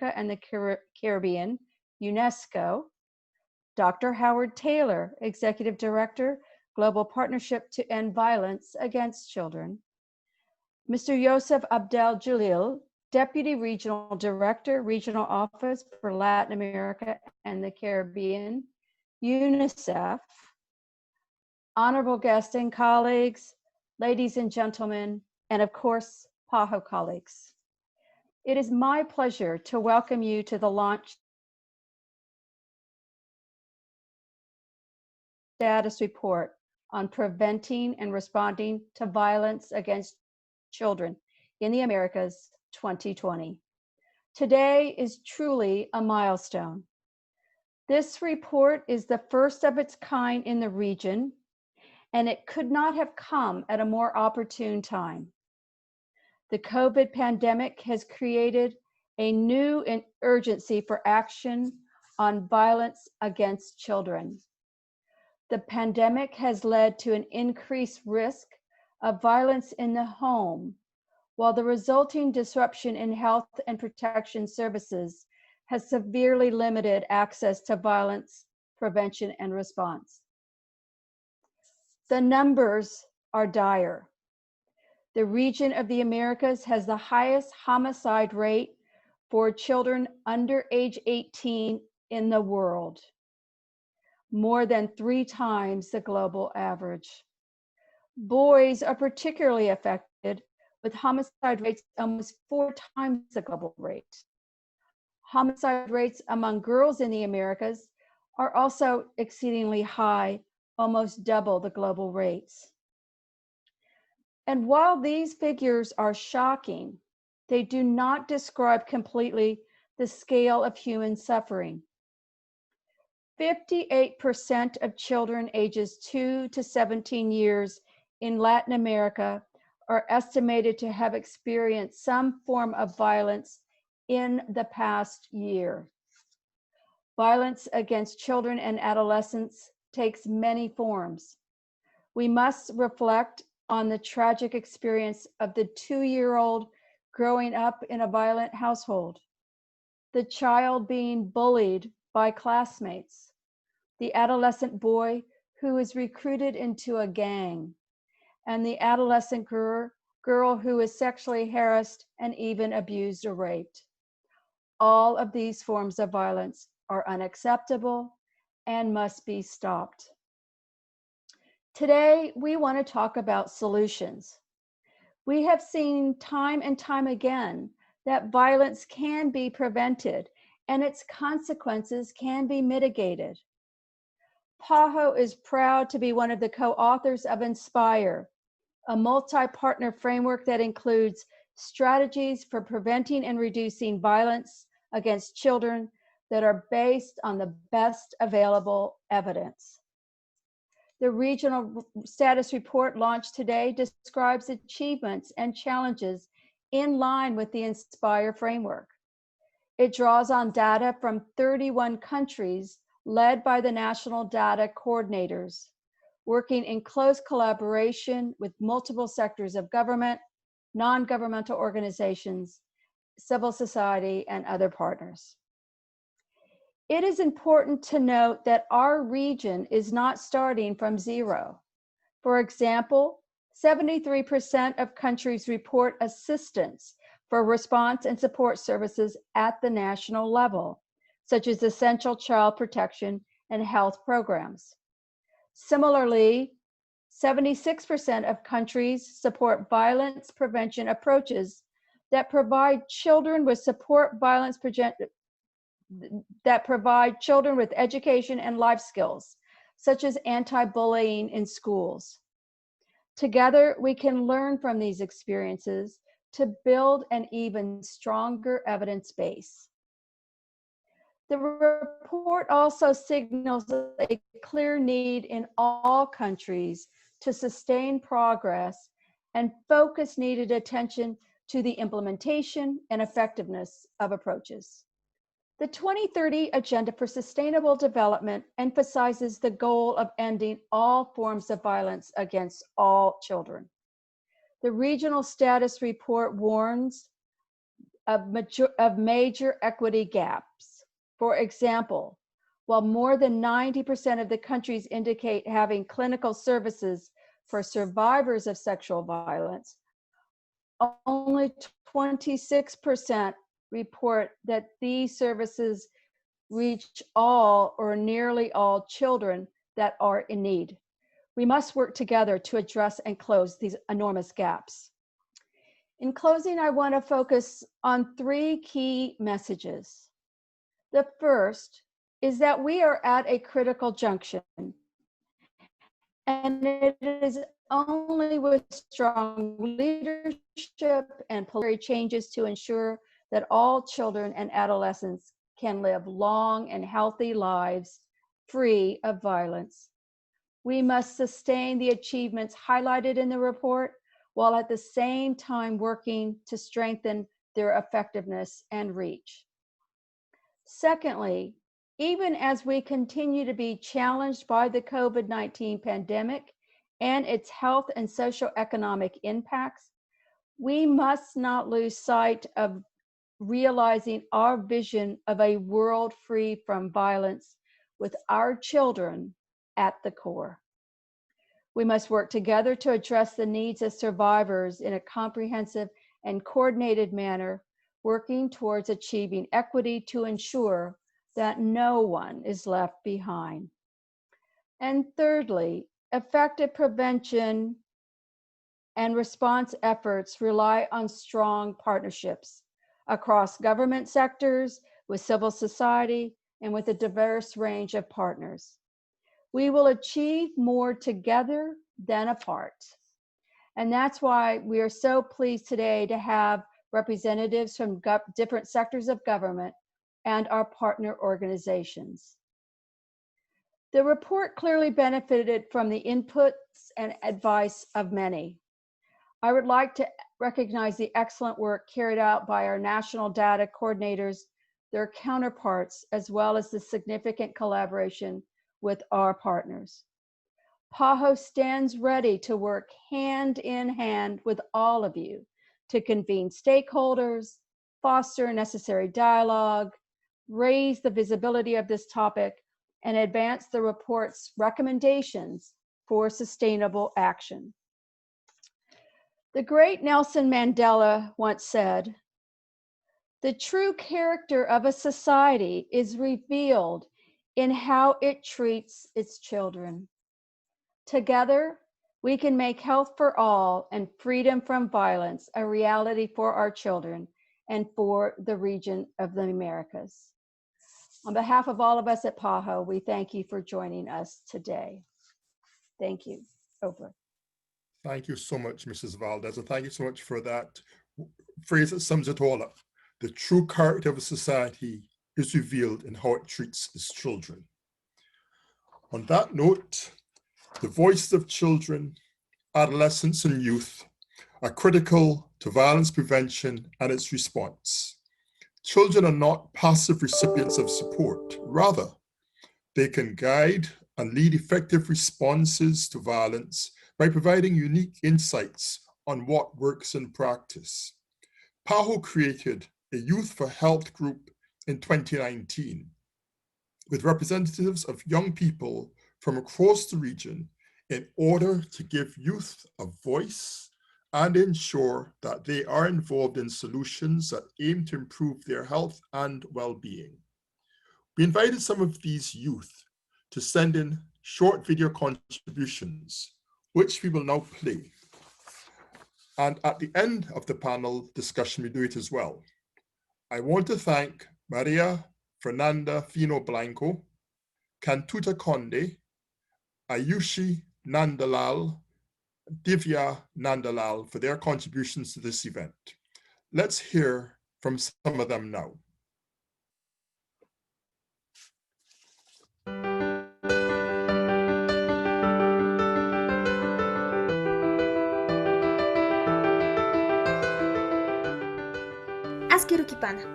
and the Caribbean, UNESCO, Dr. Howard Taylor, Executive Director, Global Partnership to End Violence Against Children, Mr. Yosef Abdel Jalil, Deputy Regional Director, Regional Office for Latin America and the Caribbean, UNICEF, honorable guests and colleagues, ladies and gentlemen, and of course, PAHO colleagues. It is my pleasure to welcome you to the launch status report on preventing and responding to violence against children in the Americas 2020. Today is truly a milestone. This report is the first of its kind in the region, and it could not have come at a more opportune time. The COVID pandemic has created a new urgency for action on violence against children. The pandemic has led to an increased risk of violence in the home, while the resulting disruption in health and protection services has severely limited access to violence prevention and response. The numbers are dire. The region of the Americas has the highest homicide rate for children under age 18 in the world, more than 3 times the global average. Boys are particularly affected, with homicide rates almost 4 times the global rate. Homicide rates among girls in the Americas are also exceedingly high, almost double the global rates. And while these figures are shocking, they do not describe completely the scale of human suffering. 58% of children ages 2 to 17 years in Latin America are estimated to have experienced some form of violence in the past year. Violence against children and adolescents takes many forms. We must reflect on the tragic experience of the 2-year-old growing up in a violent household, the child being bullied by classmates, the adolescent boy who is recruited into a gang, and the adolescent girl who is sexually harassed and even abused or raped. All of these forms of violence are unacceptable and must be stopped. Today, we want to talk about solutions. We have seen time and time again that violence can be prevented and its consequences can be mitigated. PAHO is proud to be one of the co-authors of Inspire, a multi-partner framework that includes strategies for preventing and reducing violence against children that are based on the best available evidence. The regional status report launched today describes achievements and challenges in line with the Inspire framework. It draws on data from 31 countries led by the national data coordinators, working in close collaboration with multiple sectors of government, non-governmental organizations, civil society, and other partners. It is important to note that our region is not starting from zero. For example, 73% of countries report assistance for response and support services at the national level, such as essential child protection and health programs. Similarly, 76% of countries support violence prevention approaches that provide children with education and life skills, such as anti-bullying in schools. Together, we can learn from these experiences to build an even stronger evidence base. The report also signals a clear need in all countries to sustain progress and focus needed attention to the implementation and effectiveness of approaches. The 2030 Agenda for Sustainable Development emphasizes the goal of ending all forms of violence against all children. The regional status report warns of major equity gaps. For example, while more than 90% of the countries indicate having clinical services for survivors of sexual violence, only 26% report that these services reach all or nearly all children that are in need. We must work together to address and close these enormous gaps. In closing, I want to focus on 3 key messages. The first is that we are at a critical junction, and it is only with strong leadership and political changes to ensure that all children and adolescents can live long and healthy lives free of violence. We must sustain the achievements highlighted in the report while at the same time working to strengthen their effectiveness and reach. Secondly, even as we continue to be challenged by the COVID-19 pandemic and its health and socioeconomic impacts, we must not lose sight of realizing our vision of a world free from violence with our children at the core. We must work together to address the needs of survivors in a comprehensive and coordinated manner, working towards achieving equity to ensure that no one is left behind. And thirdly, effective prevention and response efforts rely on strong partnerships across government sectors, with civil society, and with a diverse range of partners. We will achieve more together than apart. And that's why we are so pleased today to have representatives from different sectors of government and our partner organizations. The report clearly benefited from the inputs and advice of many. I would like to recognize the excellent work carried out by our national data coordinators, their counterparts, as well as the significant collaboration with our partners. PAHO stands ready to work hand in hand with all of you to convene stakeholders, foster necessary dialogue, raise the visibility of this topic, and advance the report's recommendations for sustainable action. The great Nelson Mandela once said, "The true character of a society is revealed in how it treats its children." Together, we can make health for all and freedom from violence a reality for our children and for the region of the Americas. On behalf of all of us at PAHO, we thank you for joining us today. Thank you. Over. Thank you so much, Mrs. Valdez, and thank you so much for that phrase that sums it all up. The true character of a society is revealed in how it treats its children. On that note, the voices of children, adolescents, and youth are critical to violence prevention and its response. Children are not passive recipients of support. Rather, they can guide and lead effective responses to violence by providing unique insights on what works in practice. PAHO created a Youth for Health group in 2019 with representatives of young people from across the region in order to give youth a voice and ensure that they are involved in solutions that aim to improve their health and well-being. We invited some of these youth to send in short video contributions, which we will now play. And at the end of the panel discussion, we do it as well. I want to thank Maria Fernanda Fino Blanco, Kantuta Conde, Ayushi Nandalal, Divya Nandalal for their contributions to this event. Let's hear from some of them now. Askirukipana,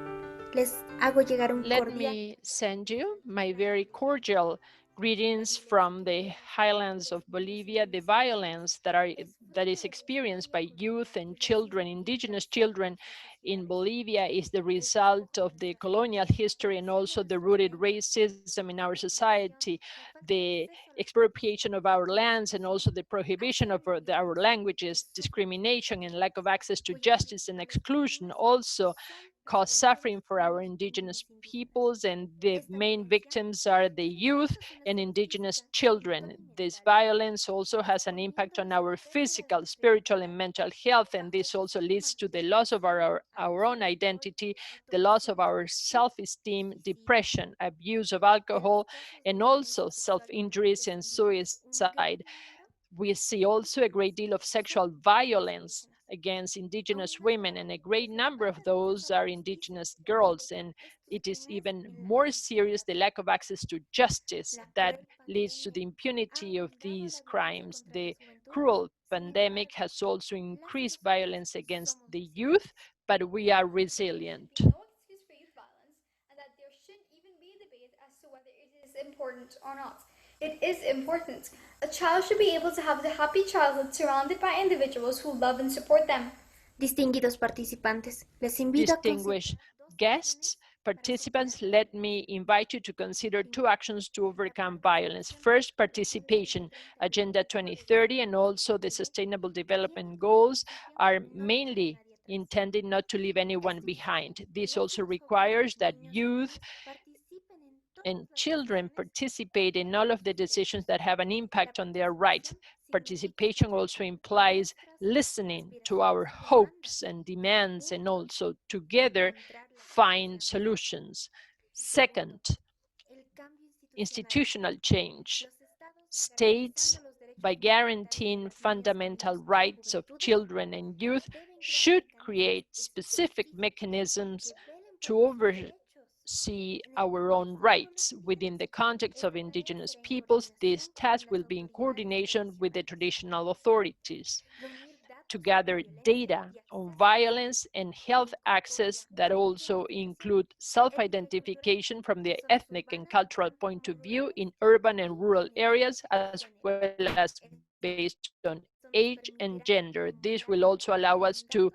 les hago llegar un Let cordial. me send you my very cordial Greetings from the highlands of Bolivia. The violence that is experienced by youth and children, indigenous children in Bolivia, is the result of the colonial history and also the rooted racism in our society, the expropriation of our lands, and also the prohibition of our languages, discrimination and lack of access to justice and exclusion also cause suffering for our indigenous peoples, and the main victims are the youth and indigenous children. This violence also has an impact on our physical, spiritual, and mental health, and this also leads to the loss of our own identity, the loss of our self-esteem, depression, abuse of alcohol, and also self-injuries and suicide. We see also a great deal of sexual violence against indigenous women, and a great number of those are indigenous girls. And it is even more serious, the lack of access to justice that leads to the impunity of these crimes. The cruel pandemic has also increased violence against the youth, but we are resilient. No excuse for youth violence, and that there shouldn't even be a debate as to whether it is important or not. It is important. A child should be able to have a happy childhood surrounded by individuals who love and support them. Distinguidos participantes, les invito a Distinguished guests, participants, let me invite you to consider two actions to overcome violence. First, participation. Agenda 2030 and also the Sustainable Development Goals are mainly intended not to leave anyone behind. This also requires that youth and children participate in all of the decisions that have an impact on their rights. Participation also implies listening to our hopes and demands, and also together find solutions. Second, institutional change. States, by guaranteeing fundamental rights of children and youth, should create specific mechanisms to oversee our own rights. Within the context of indigenous peoples, this task will be in coordination with the traditional authorities to gather data on violence and health access that also include self-identification from the ethnic and cultural point of view in urban and rural areas, as well as based on age and gender. This will also allow us to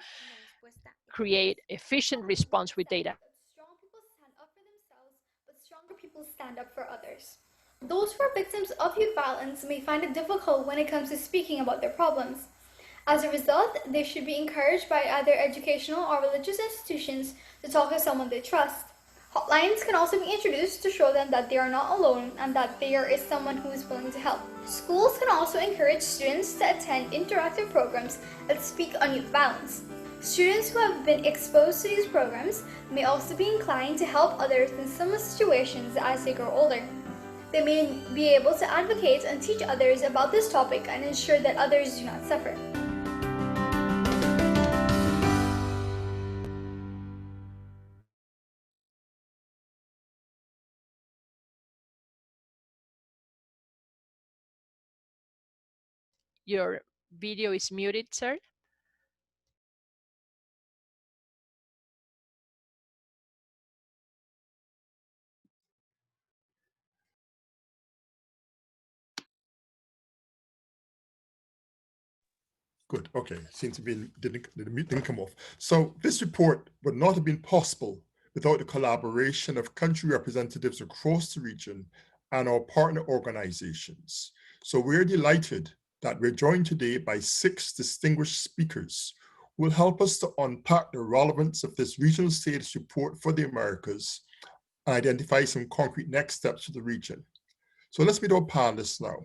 create efficient response with data. Strong people stand up for themselves, but stronger people stand up for others. Those who are victims of youth violence may find it difficult when it comes to speaking about their problems. As a result, they should be encouraged by either educational or religious institutions to talk to someone they trust. Hotlines can also be introduced to show them that they are not alone and that there is someone who is willing to help. Schools can also encourage students to attend interactive programs that speak on youth violence. Students who have been exposed to these programs may also be inclined to help others in similar situations as they grow older. They may be able to advocate and teach others about this topic and ensure that others do not suffer. Your video is muted, sir. Good. Okay. Seems to be the mute didn't come off. So this report would not have been possible without the collaboration of country representatives across the region and our partner organizations. So we're delighted that we're joined today by 6 distinguished speakers who will help us to unpack the relevance of this regional status report for the Americas and identify some concrete next steps for the region. So let's meet our panelists now.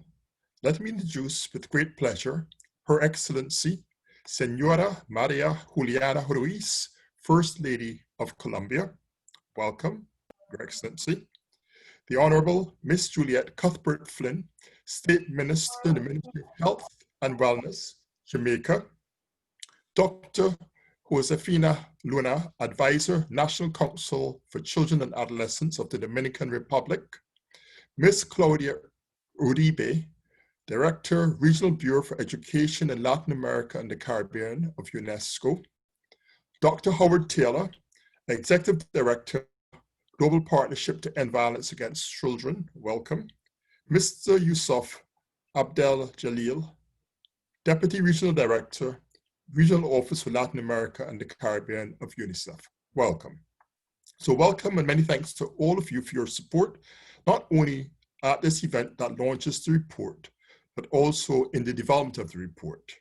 Let me introduce with great pleasure Her Excellency, Senora Maria Juliana Ruiz, First Lady of Colombia. Welcome, Your Excellency. The Honorable Miss Juliette Cuthbert Flynn, State Minister in the Ministry of Health and Wellness, Jamaica. Dr. Josefina Luna, Advisor, National Council for Children and Adolescents of the Dominican Republic. Miss Claudia Uribe, Director, Regional Bureau for Education in Latin America and the Caribbean of UNESCO. Dr. Howard Taylor, Executive Director, Global Partnership to End Violence Against Children. Welcome. Mr. Yusuf Abdel Jalil, Deputy Regional Director, Regional Office for Latin America and the Caribbean of Unicef. Welcome. So welcome and many thanks to all of you for your support, not only at this event that launches the report, but also in the development of the report.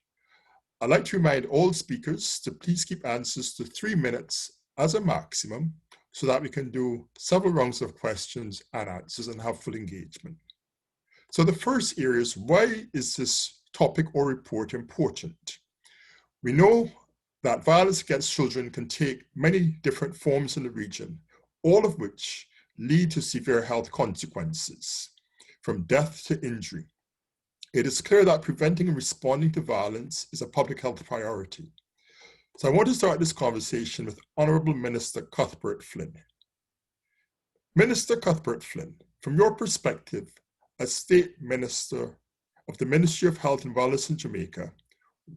I'd like to remind all speakers to please keep answers to 3 minutes as a maximum so that we can do several rounds of questions and answers and have full engagement. So the first area is, why is this topic or report important? We know that violence against children can take many different forms in the region, all of which lead to severe health consequences, from death to injury. It is clear that preventing and responding to violence is a public health priority. So I want to start this conversation with Honorable Minister Cuthbert Flynn. Minister Cuthbert Flynn, from your perspective as State Minister of the Ministry of Health and Wellness in Jamaica,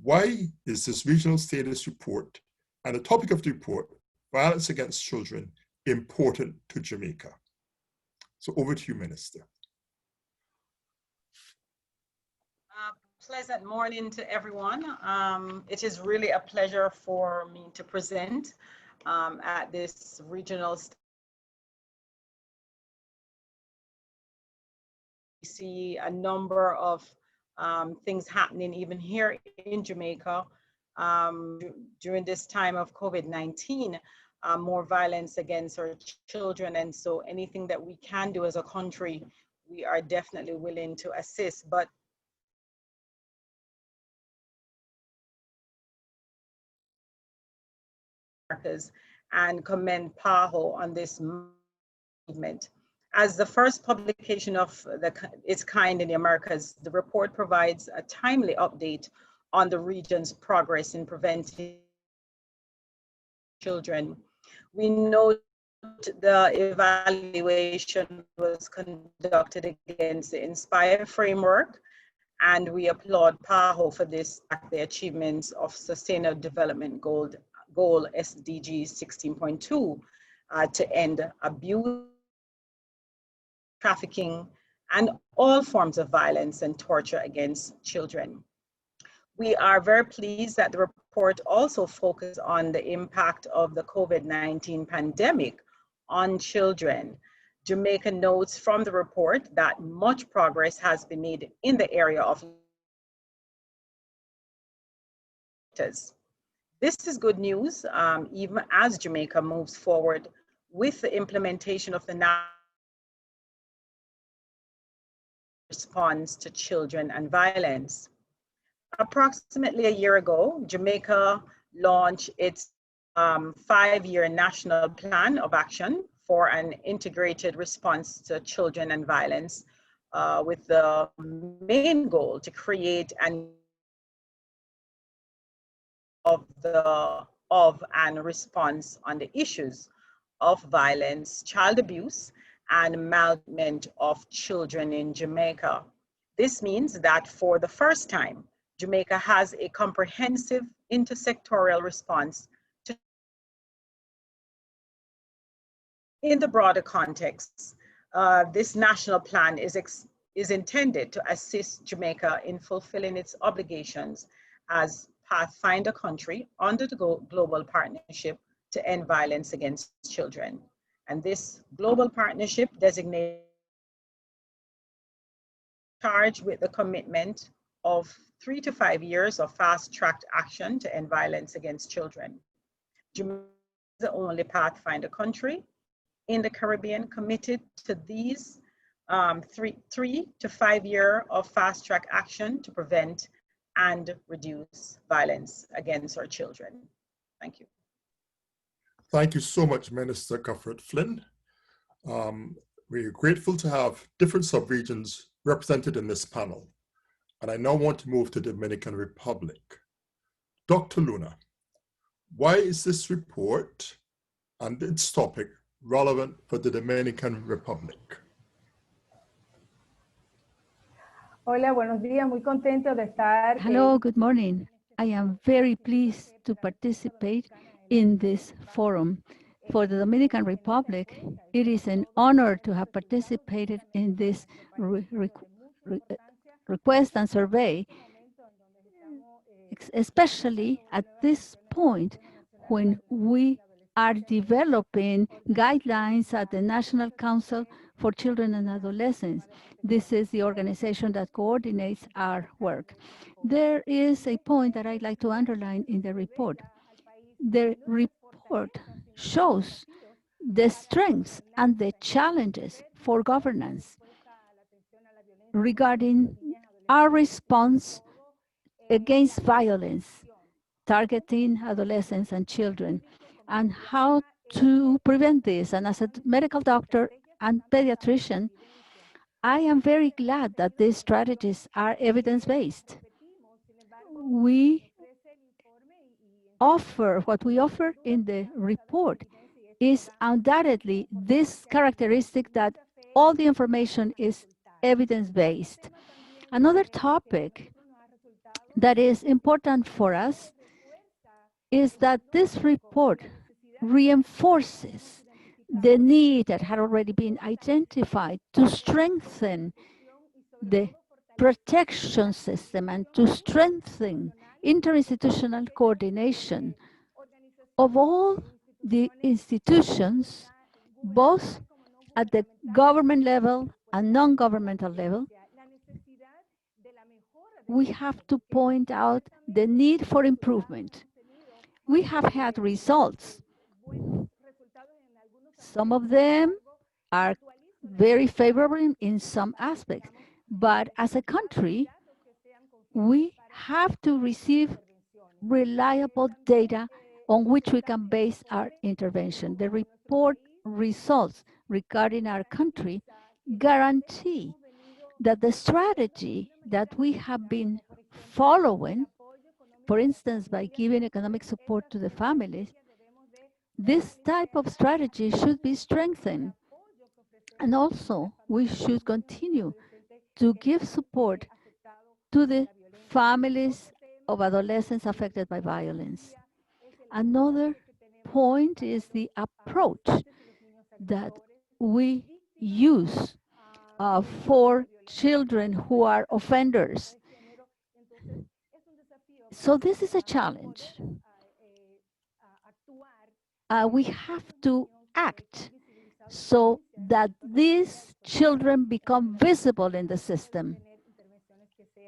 why is this regional status report and the topic of the report, violence against children, important to Jamaica? So over to you, Minister. Pleasant morning to everyone. It is really a pleasure for me to present at this regional stage. We see a number of things happening even here in Jamaica during this time of COVID-19, more violence against our children. And so anything that we can do as a country, we are definitely willing to assist. But and commend PAHO on this movement. As the first publication of its kind in the Americas, the report provides a timely update on the region's progress in preventing children. We note the evaluation was conducted against the INSPIRE framework, and we applaud PAHO for this, the achievements of Sustainable Development Goal SDG 16.2 to end abuse, trafficking, and all forms of violence and torture against children. We are very pleased that the report also focuses on the impact of the COVID-19 pandemic on children. Jamaica notes from the report that much progress has been made in the area of This is good news, even as Jamaica moves forward with the implementation of the national response to children and violence. Approximately a year ago, Jamaica launched its 5-year national plan of action for an integrated response to children and violence, with the main goal to create an and response on the issues of violence, child abuse, and maltreatment of children in Jamaica. This means that for the first time, Jamaica has a comprehensive intersectoral response to. In the broader context, this national plan is intended to assist Jamaica in fulfilling its obligations as Pathfinder country under the Global Partnership to End Violence Against Children. And this global partnership designates charged with the commitment of 3 to 5 years of fast-tracked action to end violence against children. Jamaica is the only Pathfinder country in the Caribbean committed to these 3 to 5 year of fast-track action to prevent and reduce violence against our children. Thank you. Thank you so much, Minister Cuthbert Flynn. We're grateful to have different subregions represented in this panel. And I now want to move to the Dominican Republic. Dr. Luna, why is this report and its topic relevant for the Dominican Republic? Hola, buenos días. Muy contento de estar. Hello, good morning. I am very pleased to participate in this forum. For the Dominican Republic, it is an honor to have participated in this request and survey, especially at this point when we are developing guidelines at the National Council for Children and Adolescents. This is the organization that coordinates our work. There is a point that I'd like to underline in the report. The report shows the strengths and the challenges for governance regarding our response against violence, targeting adolescents and children, and how to prevent this. And as a medical doctor and pediatrician, I am very glad that these strategies are evidence-based. What we offer in the report is undoubtedly this characteristic that all the information is evidence-based. Another topic that is important for us is that this report reinforces the need that had already been identified to strengthen the protection system and to strengthen interinstitutional coordination of all the institutions, both at the government level and non-governmental level. We have to point out the need for improvement. We have had results. Some of them are very favorable in some aspects, but as a country, we have to receive reliable data on which we can base our intervention. The report results regarding our country guarantee that the strategy that we have been following, for instance, by giving economic support to the families, this type of strategy should be strengthened. And also, we should continue to give support to the families of adolescents affected by violence. Another point is the approach that we use for children who are offenders. So this is a challenge. We have to act so that these children become visible in the system,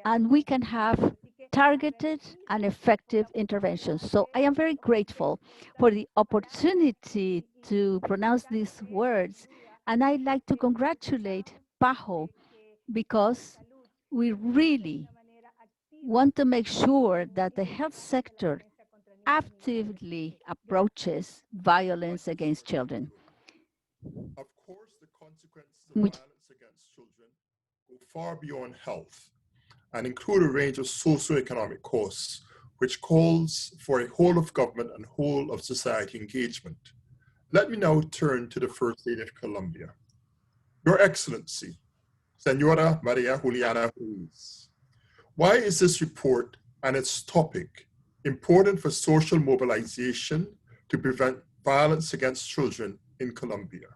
and we can have targeted and effective interventions. So I am very grateful for the opportunity to pronounce these words, and I'd like to congratulate PAHO because we really want to make sure that the health sector actively approaches violence against children. Of course, the consequences of violence against children go far beyond health and include a range of socioeconomic costs, which calls for a whole of government and whole of society engagement. Let me now turn to the First Lady of Colombia. Your Excellency, Senora Maria Juliana Ruiz, why is this report and its topic important for social mobilization to prevent violence against children in Colombia?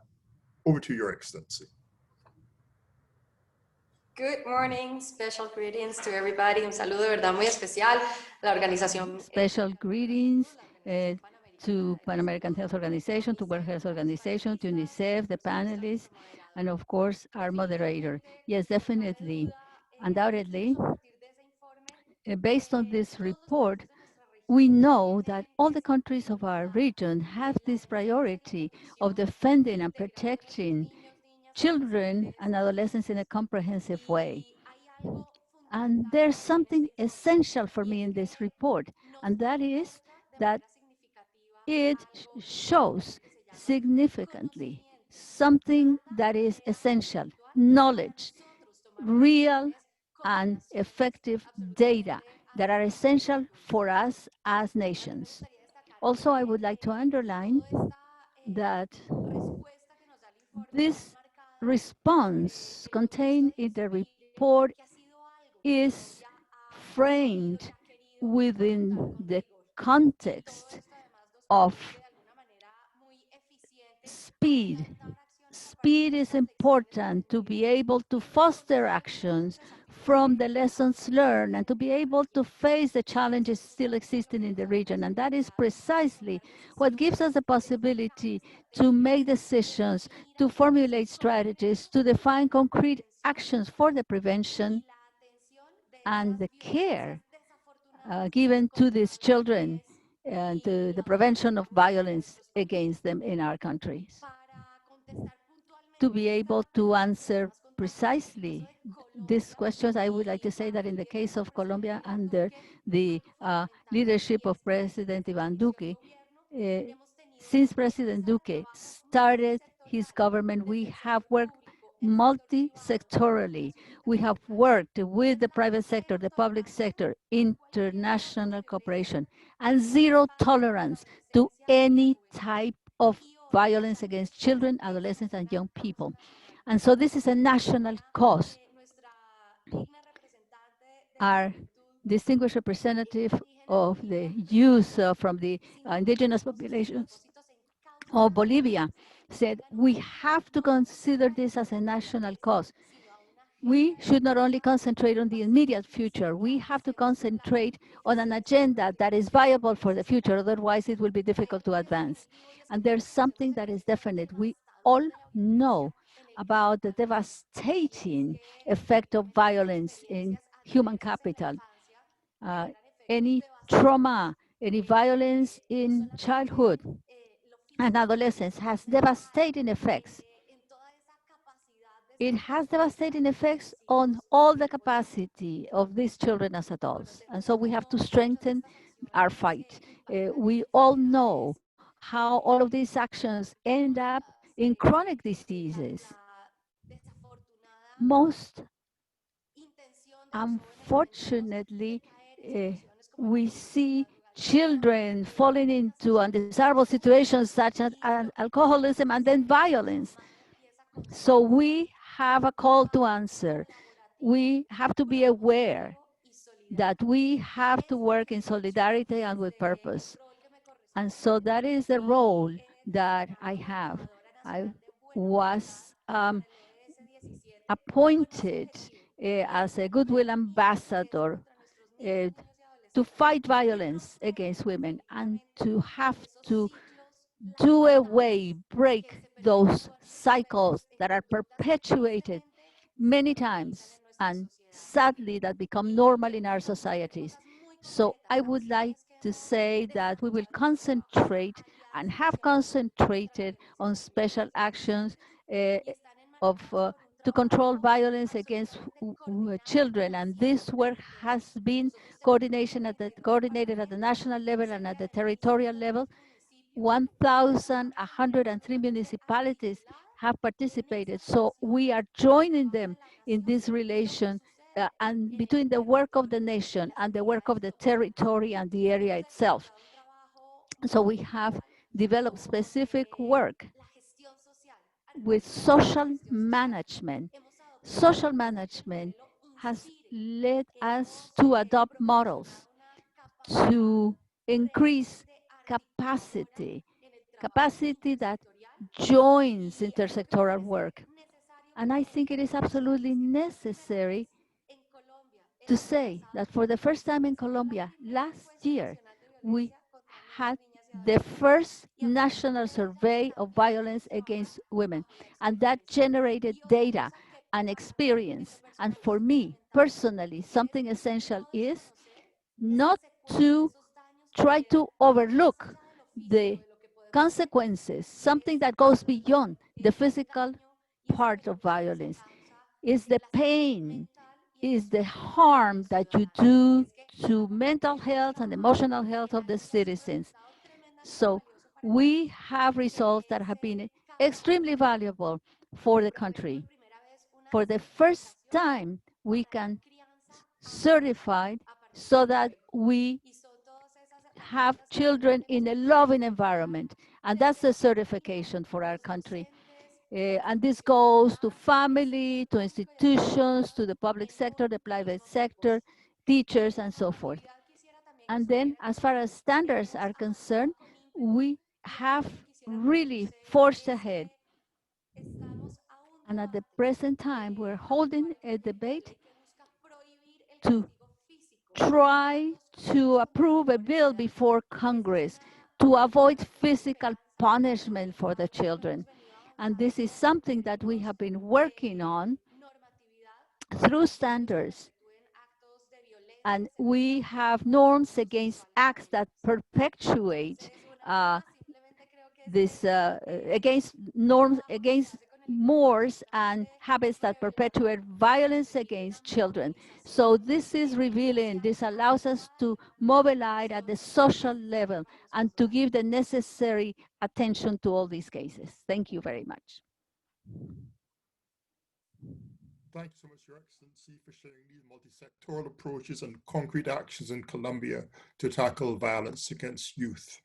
Over to Your Excellency. Good morning, special greetings to everybody. Un saludo de verdad muy especial a la organización. Special greetings to Pan American Health Organization, to World Health Organization, to Unicef, the panelists, and of course, our moderator. Yes, definitely, undoubtedly, based on this report, we know that all the countries of our region have this priority of defending and protecting children and adolescents in a comprehensive way. And there's something essential for me in this report, and that is that it shows significantly something that is essential: knowledge, real and effective data that are essential for us as nations. Also, I would like to underline that this response contained in the report is framed within the context of speed. Speed is important to be able to foster actions from the lessons learned and to be able to face the challenges still existing in the region. And that is precisely what gives us the possibility to make decisions, to formulate strategies, to define concrete actions for the prevention and the care given to these children and to the prevention of violence against them in our countries. To be able to answer precisely these questions, I would like to say that in the case of Colombia, under the leadership of President Ivan Duque, since President Duque started his government, we have worked multi-sectorally. We have worked with the private sector, the public sector, international cooperation, and zero tolerance to any type of violence against children, adolescents, and young people. And so this is a national cause. Our distinguished representative of the youth from the indigenous populations of Bolivia said, we have to consider this as a national cause. We should not only concentrate on the immediate future, we have to concentrate on an agenda that is viable for the future, otherwise it will be difficult to advance. And there's something that is definite. We all know about the devastating effect of violence in human capital. Any trauma, any violence in childhood and adolescence has devastating effects. It has devastating effects on all the capacity of these children as adults. And so we have to strengthen our fight. We all know how all of these actions end up in chronic diseases. Most unfortunately, we see children falling into undesirable situations such as alcoholism and then violence. So we have a call to answer. We have to be aware that we have to work in solidarity and with purpose. And so that is the role that I have. I was appointed as a goodwill ambassador to fight violence against women and to have to do away, break those cycles that are perpetuated many times and sadly that become normal in our societies. So I would like to say that we will concentrate and have concentrated on special actions to control violence against children. And this work has been coordinated at the national level and at the territorial level. 1,103 municipalities have participated. So we are joining them in this relation and between the work of the nation and the work of the territory and the area itself. So we have developed specific work with social management. Social management has led us to adopt models to increase capacity that joins intersectoral work. And I think it is absolutely necessary to say that for the first time in Colombia, last year, we had the first national survey of violence against women. And that generated data and experience. And for me, personally, something essential is not to try to overlook the consequences, something that goes beyond the physical part of violence, is the pain, is the harm that you do to mental health and emotional health of the citizens. So we have results that have been extremely valuable for the country. For the first time, we can certify so that we have children in a loving environment. And that's a certification for our country. And this goes to family, to institutions, to the public sector, the private sector, teachers, and so forth. And then as far as standards are concerned, we have really forged ahead. And at the present time, we're holding a debate to try to approve a bill before Congress to avoid physical punishment for the children. And this is something that we have been working on through standards. And we have norms against acts that perpetuate against norms, against mores and habits that perpetuate violence against children. So this is revealing, this allows us to mobilize at the social level and to give the necessary attention to all these cases. Thank you very much. Thank you so much, Your Excellency, for sharing these multi-sectoral approaches and concrete actions in Colombia to tackle violence against youth.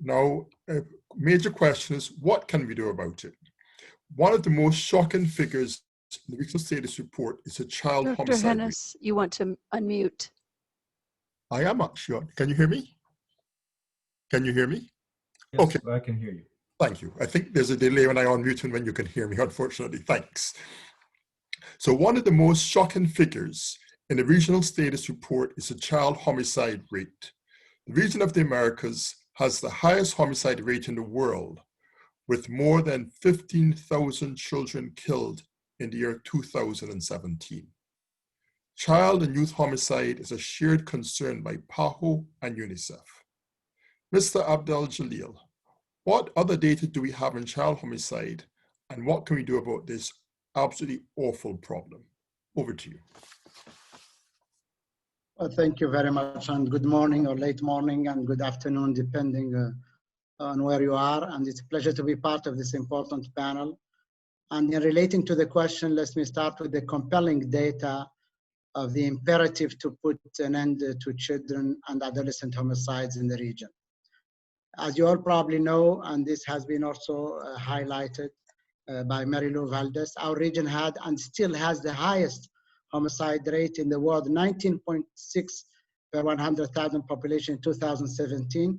Now, a major question is, what can we do about it? One of the most shocking figures in the regional status report is a child Dr. homicide rate. Hennis, you want to unmute. I am actually. Can you hear me? Can you hear me? Yes, okay. I can hear you. Thank you. I think there's a delay when I unmute and when you can hear me, unfortunately. Thanks. So one of the most shocking figures in the regional status report is a child homicide rate. The region of the Americas has the highest homicide rate in the world, with more than 15,000 children killed in the year 2017. Child and youth homicide is a shared concern by PAHO and Unicef. Mr. Abdel Jalil, what other data do we have in child homicide, and what can we do about this absolutely awful problem? Over to you. Well, thank you very much, and good morning or late morning and good afternoon, depending on where you are. And it's a pleasure to be part of this important panel. And in relating to the question, let me start with the compelling data of the imperative to put an end to children and adolescent homicides in the region. As you all probably know, and this has been also highlighted by Mary Lou Valdez, our region had and still has the highest homicide rate in the world, 19.6 per 100,000 population in 2017.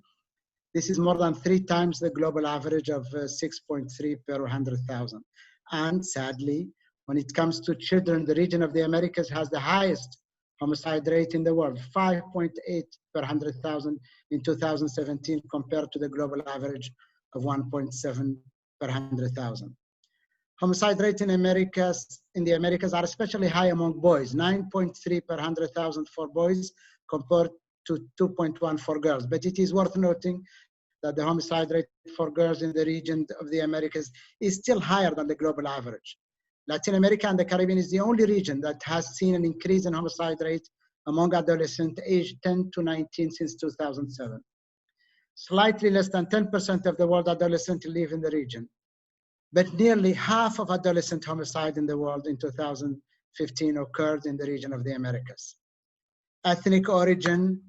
This is more than 3 times the global average of 6.3 per 100,000. And sadly, when it comes to children, the region of the Americas has the highest homicide rate in the world, 5.8 per 100,000 in 2017 compared to the global average of 1.7 per 100,000. Homicide rates in the Americas are especially high among boys, 9.3 per 100,000 for boys compared to 2.1 for girls. But it is worth noting that the homicide rate for girls in the region of the Americas is still higher than the global average. Latin America and the Caribbean is the only region that has seen an increase in homicide rate among adolescents aged 10 to 19 since 2007. Slightly less than 10% of the world adolescents live in the region, but nearly half of adolescent homicide in the world in 2015 occurred in the region of the Americas. Ethnic origin,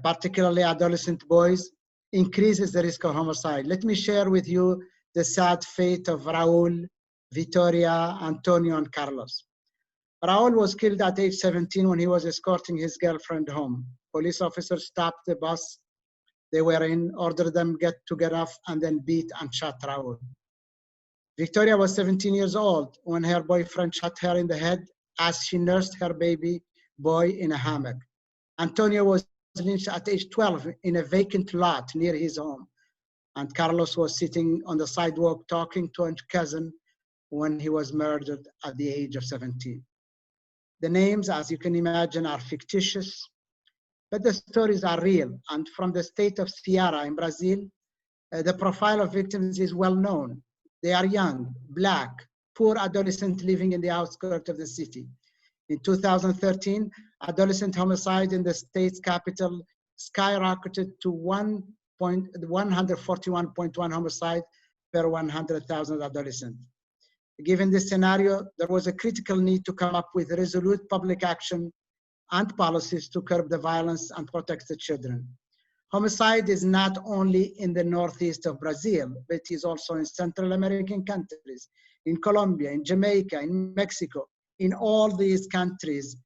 particularly adolescent boys, increases the risk of homicide. Let me share with you the sad fate of Raul, Victoria, Antonio, and Carlos. Raul was killed at age 17 when he was escorting his girlfriend home. Police officers stopped the bus they were in, ordered them to get off, and then beat and shot Raul. Victoria was 17 years old when her boyfriend shot her in the head as she nursed her baby boy in a hammock. Antonio was lynched at age 12 in a vacant lot near his home. And Carlos was sitting on the sidewalk talking to a cousin when he was murdered at the age of 17. The names, as you can imagine, are fictitious, but the stories are real. And from the state of Ceará in Brazil, the profile of victims is well known. They are young, Black, poor adolescents living in the outskirts of the city. In 2013, adolescent homicide in the state's capital skyrocketed to 141.1 homicide per 100,000 adolescents. Given this scenario, there was a critical need to come up with resolute public action and policies to curb the violence and protect the children. Homicide is not only in the northeast of Brazil, but is also in Central American countries, in Colombia, in Jamaica, in Mexico. In all these countries,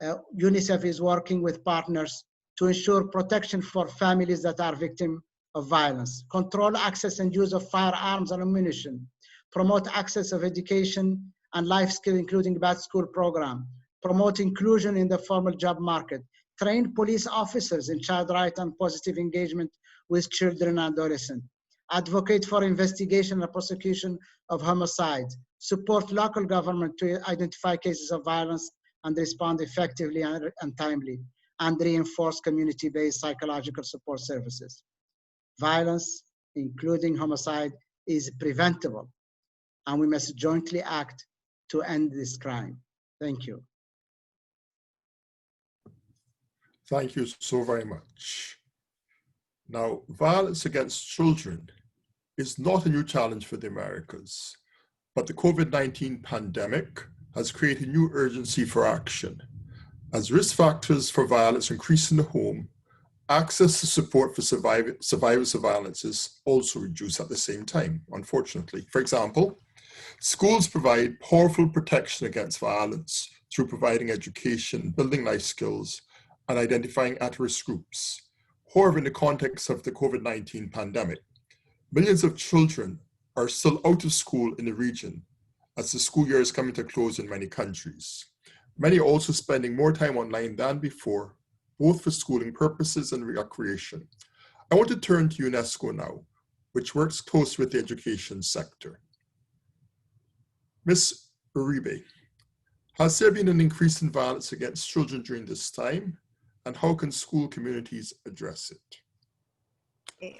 UNICEF is working with partners to ensure protection for families that are victims of violence, control access and use of firearms and ammunition, promote access of education and life skill, including bad school program, promote inclusion in the formal job market, train police officers in child rights and positive engagement with children and adolescents, advocate for investigation and prosecution of homicide, support local government to identify cases of violence and respond effectively and timely, and reinforce community-based psychological support services. Violence, including homicide, is preventable, and we must jointly act to end this crime. Thank you. Thank you so very much. Now, violence against children is not a new challenge for the Americas, but the COVID-19 pandemic has created new urgency for action. As risk factors for violence increase in the home, access to support for survivors of violence is also reduced at the same time, unfortunately. For example, schools provide powerful protection against violence through providing education, building life skills, and identifying at-risk groups. However, in the context of the COVID-19 pandemic, millions of children are still out of school in the region as the school year is coming to a close in many countries. Many are also spending more time online than before, both for schooling purposes and recreation. I want to turn to UNESCO now, which works closely with the education sector. Ms. Uribe, has there been an increase in violence against children during this time, and how can school communities address it?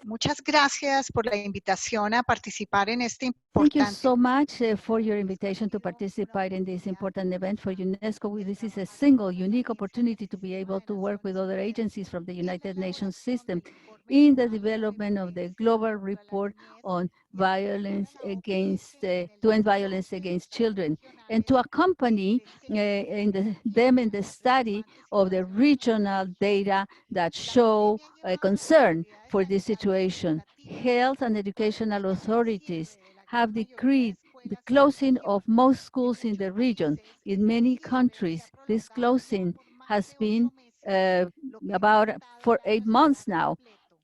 Muchas gracias por la invitación a participar en este Thank you importante. so much for your invitation to participate in this important event for UNESCO. This is a single, unique opportunity to be able to work with other agencies from the United Nations system in the development of the global report on violence against, to end violence against children, and to accompany them in the study of the regional data that show a concern for this situation. Health and educational authorities have decreed the closing of most schools in the region. In many countries, this closing has been for 8 months now.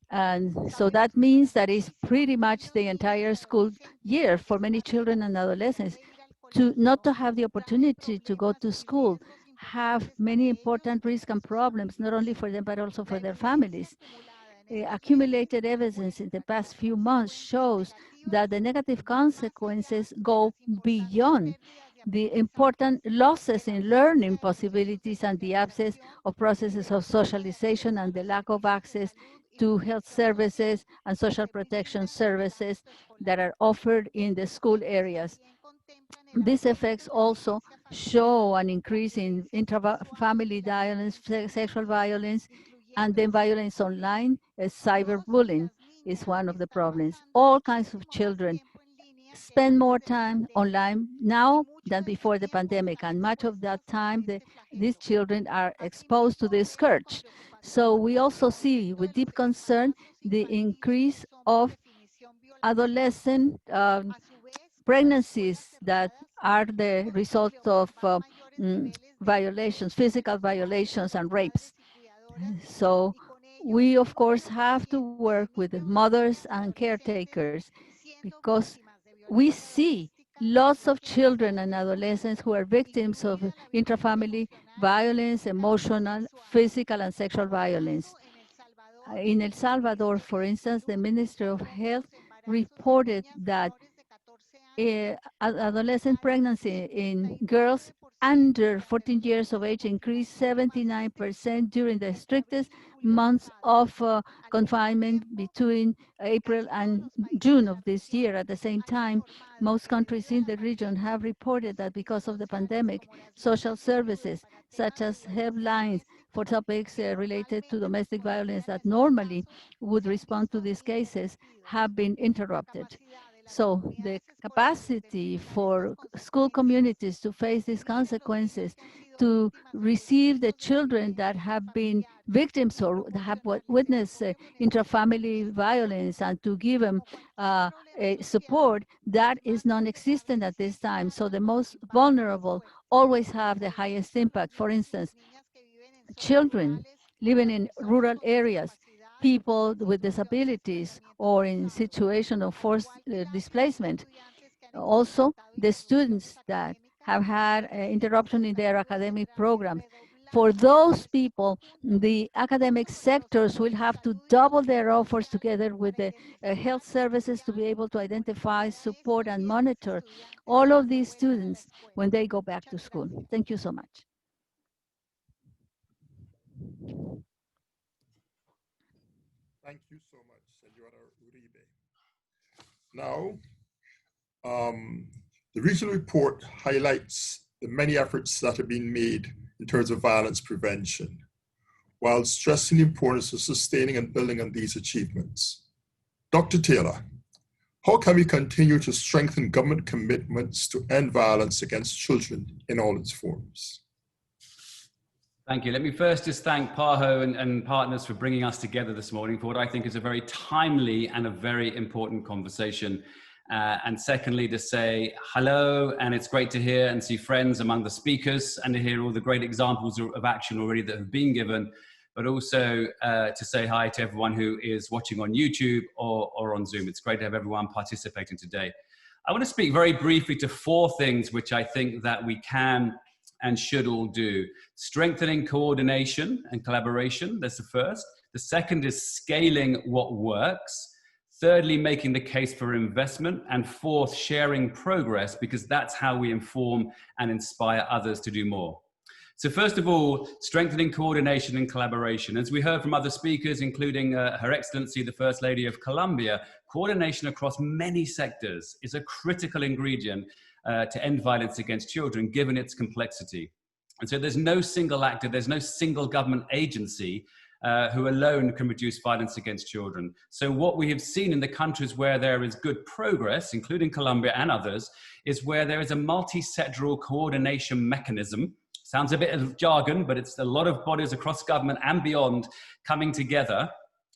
And so that means that it's pretty much the entire school year for many children and adolescents to not to have the opportunity to go to school, have many important risks and problems, not only for them, but also for their families. Accumulated evidence in the past few months shows that the negative consequences go beyond the important losses in learning possibilities and the absence of processes of socialization and the lack of access to health services and social protection services that are offered in the school areas. These effects also show an increase in intra-family violence, sexual violence, and then violence online. Cyberbullying is one of the problems. All kinds of children spend more time online now than before the pandemic, and much of that time these children are exposed to this scourge. So we also see with deep concern the increase of adolescent pregnancies that are the result of violations, physical violations and rapes. So we, of course, have to work with the mothers and caretakers because we see lots of children and adolescents who are victims of intrafamily violence, emotional, physical, and sexual violence. In El Salvador, for instance, the Ministry of Health reported that adolescent pregnancy in girls under 14 years of age increased 79% during the strictest months of confinement between April and June of this year. At the same time, most countries in the region have reported that because of the pandemic, social services such as helplines for topics related to domestic violence that normally would respond to these cases have been interrupted. So the capacity for school communities to face these consequences, to receive the children that have been victims or have witnessed intrafamily violence and to give them support, that is non-existent at this time. So the most vulnerable always have the highest impact. For instance, children living in rural areas people with disabilities or in situation of forced displacement. Also, the students that have had interruption in their academic programs. For those people, the academic sectors will have to double their efforts together with the health services to be able to identify, support, and monitor all of these students when they go back to school. Thank you so much. Thank you so much, Senora Uribe. Now, the regional report highlights the many efforts that have been made in terms of violence prevention, while stressing the importance of sustaining and building on these achievements. Dr. Taylor, how can we continue to strengthen government commitments to end violence against children in all its forms? Thank you. Let me first just thank PAHO and partners for bringing us together this morning for what I think is a very timely and a very important conversation. And secondly, to say hello, and it's great to hear and see friends among the speakers and to hear all the great examples of action already that have been given, but also to say hi to everyone who is watching on YouTube or on Zoom. It's great to have everyone participating today. I want to speak very briefly to 4 things which I think that we can and should all do. Strengthening coordination and collaboration, that's the first. The second is scaling what works. Thirdly, making the case for investment. And fourth, sharing progress, because that's how we inform and inspire others to do more. So first of all, strengthening coordination and collaboration. As we heard from other speakers, including Her Excellency, the First Lady of Colombia, coordination across many sectors is a critical ingredient to end violence against children, given its complexity. And so there's no single actor, there's no single government agency who alone can reduce violence against children. So what we have seen in the countries where there is good progress, including Colombia and others, is where there is a multi-sectoral coordination mechanism. Sounds a bit of jargon, but it's a lot of bodies across government and beyond coming together,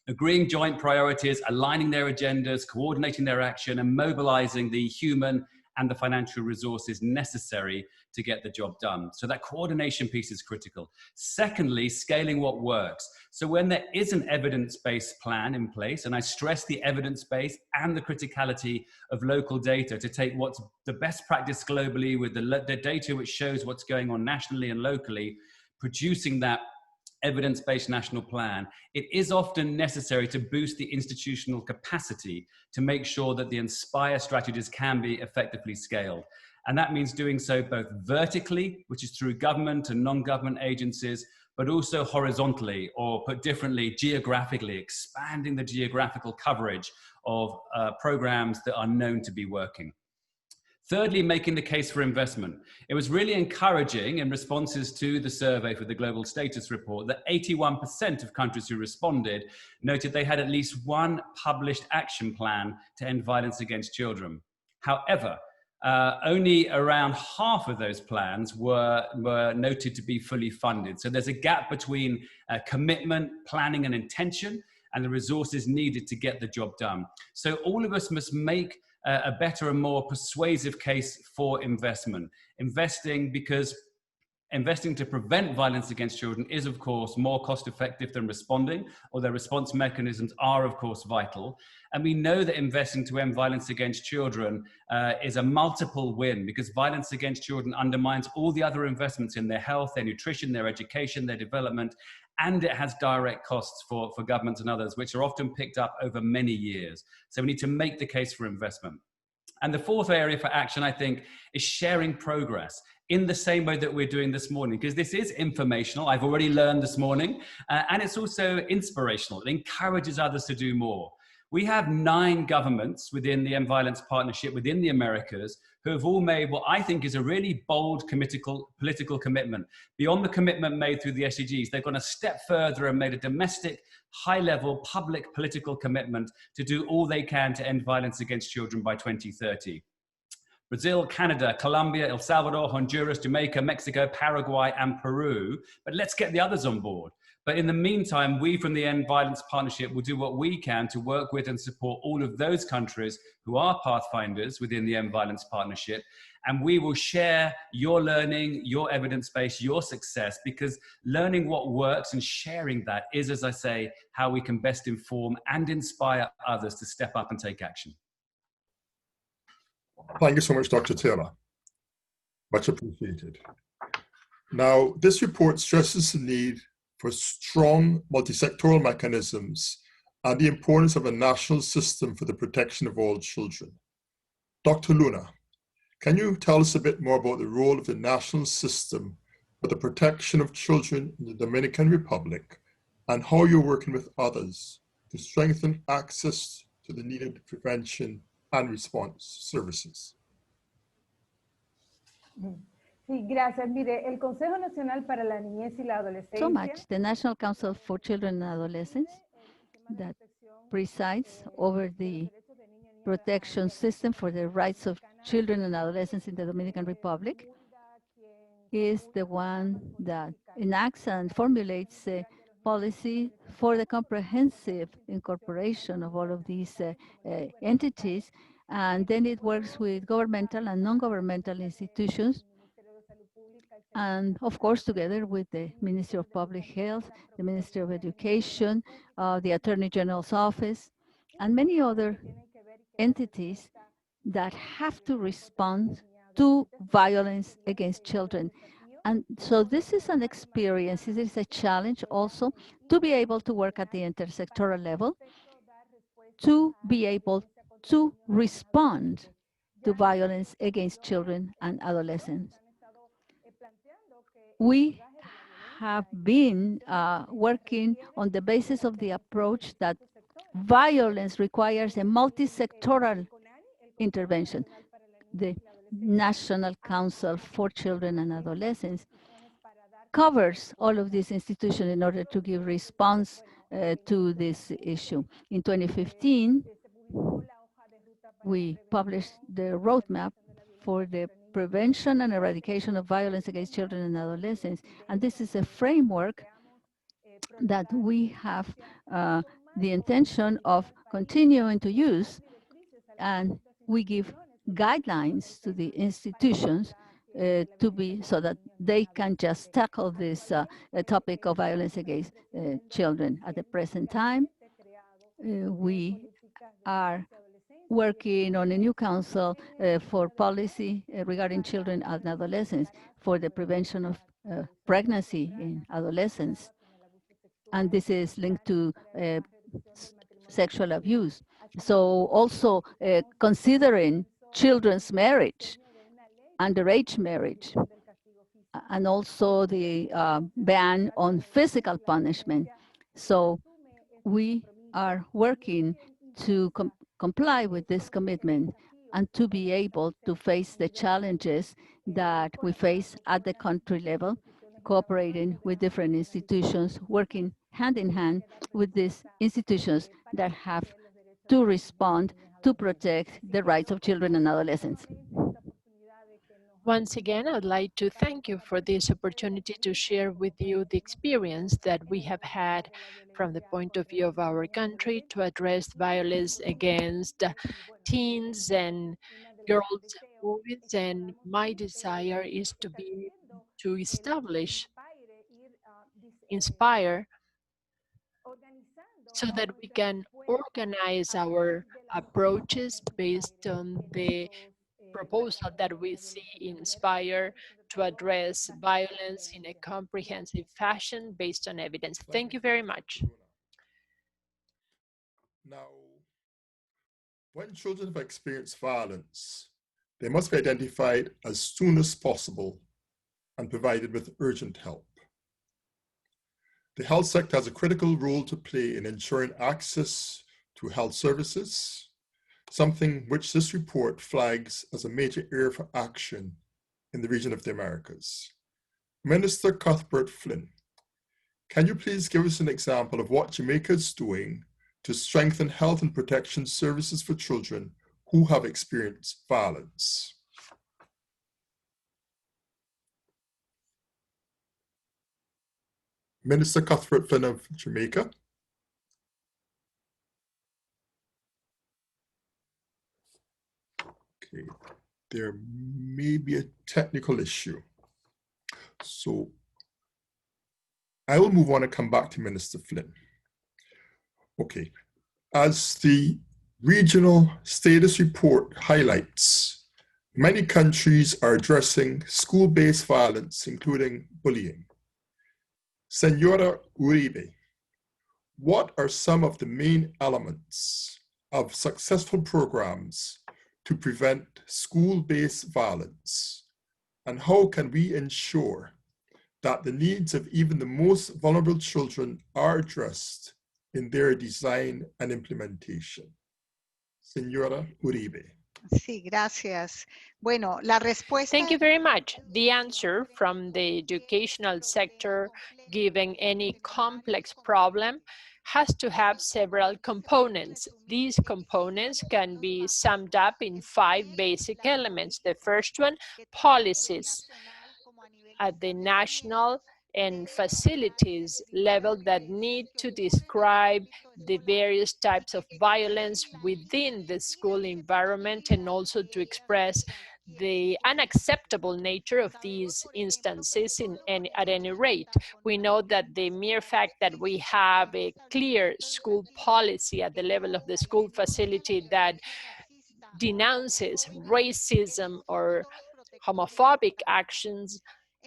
agreeing joint priorities, aligning their agendas, coordinating their action, and mobilizing the human and the financial resources necessary to get the job done. So that coordination piece is critical. Secondly, scaling what works. So when there is an evidence-based plan in place, and I stress the evidence-based and the criticality of local data to take what's the best practice globally with the data which shows what's going on nationally and locally, producing that evidence-based national plan, it is often necessary to boost the institutional capacity to make sure that the Inspire strategies can be effectively scaled. And that means doing so both vertically, which is through government and non-government agencies, but also horizontally, or put differently, geographically, expanding the geographical coverage of programs that are known to be working. Thirdly, making the case for investment. It was really encouraging in responses to the survey for the Global Status Report that 81% of countries who responded noted they had at least one published action plan to end violence against children. However, only around half of those plans were noted to be fully funded. So there's a gap between commitment, planning, and intention, and the resources needed to get the job done. So all of us must make a better and more persuasive case for investment. Investing to prevent violence against children is, of course, more cost effective than responding, although response mechanisms are, of course, vital. And we know that investing to end violence against children is a multiple win, because violence against children undermines all the other investments in their health, their nutrition, their education, their development, and it has direct costs for governments and others, which are often picked up over many years. So we need to make the case for investment. And the fourth area for action, I think, is sharing progress in the same way that we're doing this morning, because this is informational. I've already learned this morning, and it's also inspirational. It encourages others to do more. We have 9 governments within the End Violence Partnership within the Americas who have all made what I think is a really bold political commitment. Beyond the commitment made through the SDGs, they've gone a step further and made a domestic, high-level public political commitment to do all they can to end violence against children by 2030. Brazil, Canada, Colombia, El Salvador, Honduras, Jamaica, Mexico, Paraguay, and Peru. But let's get the others on board. But in the meantime, we from the End Violence Partnership will do what we can to work with and support all of those countries who are pathfinders within the End Violence Partnership And we will share your learning, your evidence base, your success, because learning what works and sharing that is, as I say, how we can best inform and inspire others to step up and take action. Thank you so much, Dr. Taylor. Much appreciated. Now, this report stresses the need for strong multi-sectoral mechanisms and the importance of a national system for the protection of all children. Dr. Luna, can you tell us a bit more about the role of the national system for the protection of children in the Dominican Republic and how you're working with others to strengthen access to the needed prevention and response services? Sí, gracias. Mire, el Consejo Nacional para la Niñez y la Adolescencia. So much. The National Council for Children and Adolescents that presides over the protection system for the rights of children and adolescents in the Dominican Republic is the one that enacts and formulates a policy for the comprehensive incorporation of all of these entities. And then it works with governmental and non-governmental institutions, and of course, together with the Ministry of Public Health, the Ministry of Education, the Attorney General's Office, and many other entities that have to respond to violence against children. And so this is an experience, it is a challenge also to be able to work at the intersectoral level, to be able to respond to violence against children and adolescents. We have been working on the basis of the approach that violence requires a multi-sectoral intervention. The National Council for Children and Adolescents covers all of these institutions in order to give response to this issue. In 2015, we published the roadmap for the prevention and eradication of violence against children and adolescents. And this is a framework that we have the intention of continuing to use, and we give guidelines to the institutions so that they can just tackle this topic of violence against children. At the present time, we are working on a new council for policy regarding children and adolescents for the prevention of pregnancy in adolescents. And this is linked to sexual abuse. So also considering children's marriage, underage marriage, and also the ban on physical punishment. So we are working to comply with this commitment and to be able to face the challenges that we face at the country level, cooperating with different institutions, working hand in hand with these institutions that have to respond to protect the rights of children and adolescents. Once again, I'd like to thank you for this opportunity to share with you the experience that we have had from the point of view of our country to address violence against teens and girls and boys. And my desire is to establish, inspire, so that we can organize our approaches based on the proposal that we see inspire to address violence in a comprehensive fashion based on evidence. Thank you very much. Now, when children have experienced violence, they must be identified as soon as possible and provided with urgent help. The health sector has a critical role to play in ensuring access to health services, something which this report flags as a major area for action in the region of the Americas. Minister Cuthbert Flynn, can you please give us an example of what Jamaica is doing to strengthen health and protection services for children who have experienced violence? Minister Cuthbert Flynn of Jamaica. Okay. there may be a technical issue. So I will move on and come back to Minister Flynn. Okay, as the regional status report highlights, many countries are addressing school-based violence, including bullying. Senora Uribe, what are some of the main elements of successful programs to prevent school-based violence? And how can we ensure that the needs of even the most vulnerable children are addressed in their design and implementation? Señora Uribe. Sí, gracias. Bueno, la respuesta. Thank you very much. The answer from the educational sector, given any complex problem, has to have several components. These components can be summed up in 5 basic elements. The first one, policies at the national and facilities level that need to describe the various types of violence within the school environment, and also to express the unacceptable nature of these instances at any rate. We know that the mere fact that we have a clear school policy at the level of the school facility that denounces racism or homophobic actions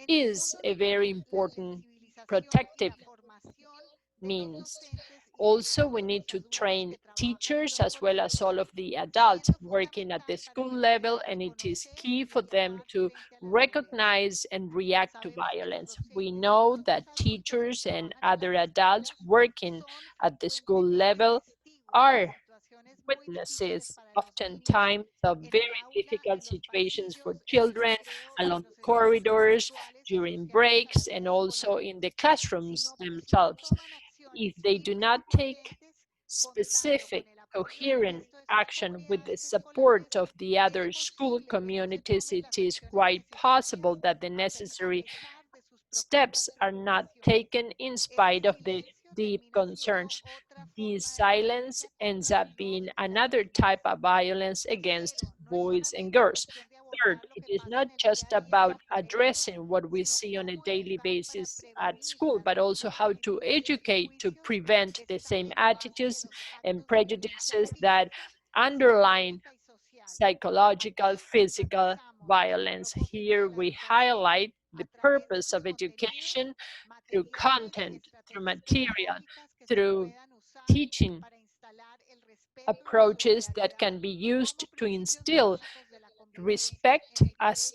is a very important protective means. Also, we need to train teachers as well as all of the adults working at the school level, and it is key for them to recognize and react to violence. We know that teachers and other adults working at the school level are witnesses oftentimes of very difficult situations for children along the corridors, during breaks, and also in the classrooms themselves. If they do not take specific, coherent action with the support of the other school communities, it is quite possible that the necessary steps are not taken in spite of the deep concerns. This silence ends up being another type of violence against boys and girls. Third, it is not just about addressing what we see on a daily basis at school, but also how to educate to prevent the same attitudes and prejudices that underline psychological, physical violence. Here we highlight the purpose of education through content, through material, through teaching approaches that can be used to instill respect as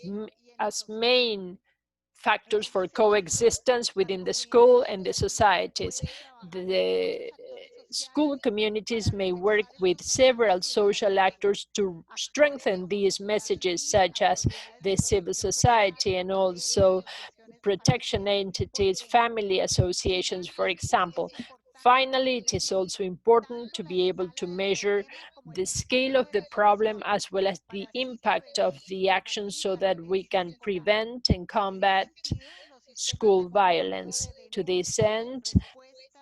main factors for coexistence within the school and the societies. The school communities may work with several social actors to strengthen these messages, such as the civil society and also protection entities, family associations, for example. Finally, it is also important to be able to measure the scale of the problem as well as the impact of the action so that we can prevent and combat school violence. To this end,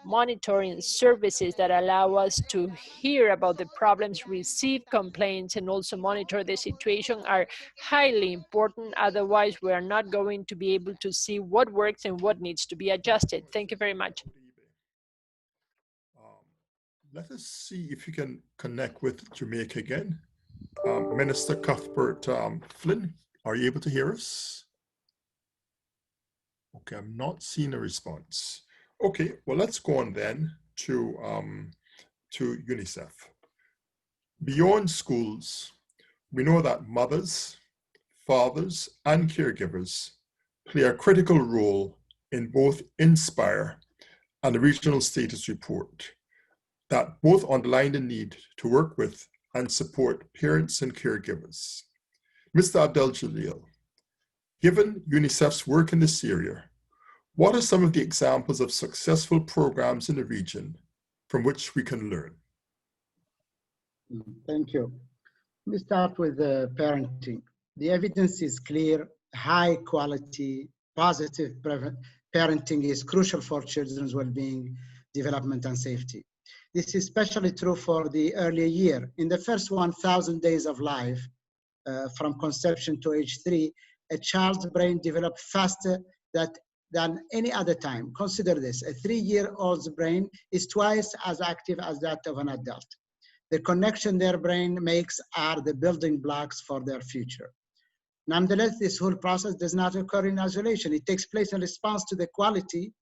monitoring services that allow us to hear about the problems, receive complaints, and also monitor the situation are highly important. Otherwise, we are not going to be able to see what works and what needs to be adjusted. Thank you very much. Let us see if you can connect with Jamaica again. Minister Cuthbert Flynn, are you able to hear us? Okay, I'm not seeing a response. Okay, well, let's go on then to Unicef. Beyond schools, we know that mothers, fathers, and caregivers play a critical role in both Inspire and the Regional Status Report that both underline the need to work with and support parents and caregivers. Mr. Abdel-Jalil, given UNICEF's work in this area, what are some of the examples of successful programs in the region from which we can learn? Thank you. Let me start with parenting. The evidence is clear. High quality, positive parenting is crucial for children's well-being, development, and safety. This is especially true for the early year. In the first 1,000 days of life, from conception to age 3, a child's brain develops faster than any other time. Consider this, a 3-year-old's brain is twice as active as that of an adult. The connection their brain makes are the building blocks for their future. Nonetheless, this whole process does not occur in isolation. It takes place in response to the quality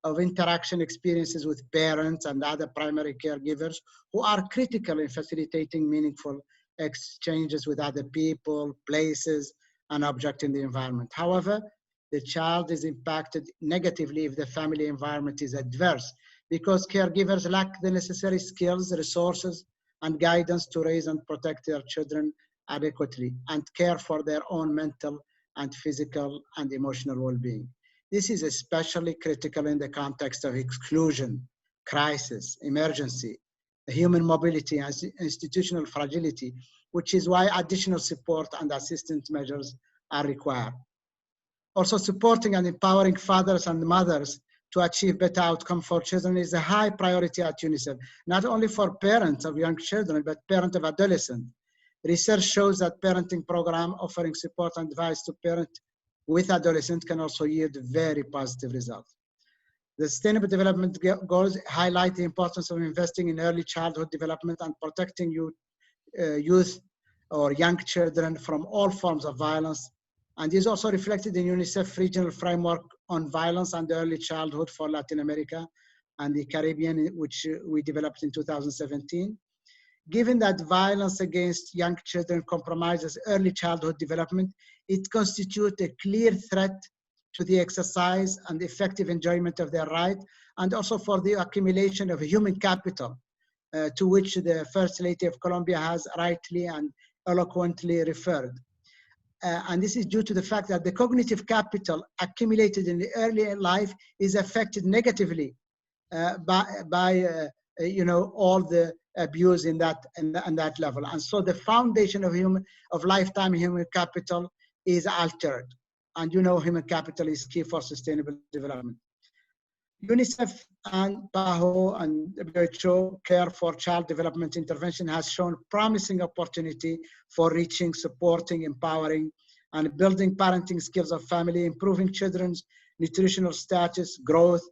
of interaction experiences with parents and other primary caregivers who are critical in facilitating meaningful exchanges with other people, places, and objects in the environment. However, the child is impacted negatively if the family environment is adverse because caregivers lack the necessary skills, resources, and guidance to raise and protect their children adequately and care for their own mental and physical and emotional well-being. This is especially critical in the context of exclusion, crisis, emergency, human mobility, and institutional fragility, which is why additional support and assistance measures are required. Also, supporting and empowering fathers and mothers to achieve better outcome for children is a high priority at UNICEF, not only for parents of young children, but parents of adolescents. Research shows that parenting program offering support and advice to parents with adolescents can also yield very positive results. The Sustainable Development Goals highlight the importance of investing in early childhood development and protecting youth or young children from all forms of violence. And is also reflected in UNICEF Regional Framework on Violence and Early Childhood for Latin America and the Caribbean, which we developed in 2017. Given that violence against young children compromises early childhood development, it constitutes a clear threat to the exercise and effective enjoyment of their right, and also for the accumulation of human capital, to which the First Lady of Colombia has rightly and eloquently referred. And this is due to the fact that the cognitive capital accumulated in the early life is affected negatively by all the abuse in that level. And so the foundation of lifetime human capital is altered. And human capital is key for sustainable development. UNICEF and PAHO and WHO Care for Child Development Intervention has shown promising opportunity for reaching, supporting, empowering, and building parenting skills of family, improving children's nutritional status, growth,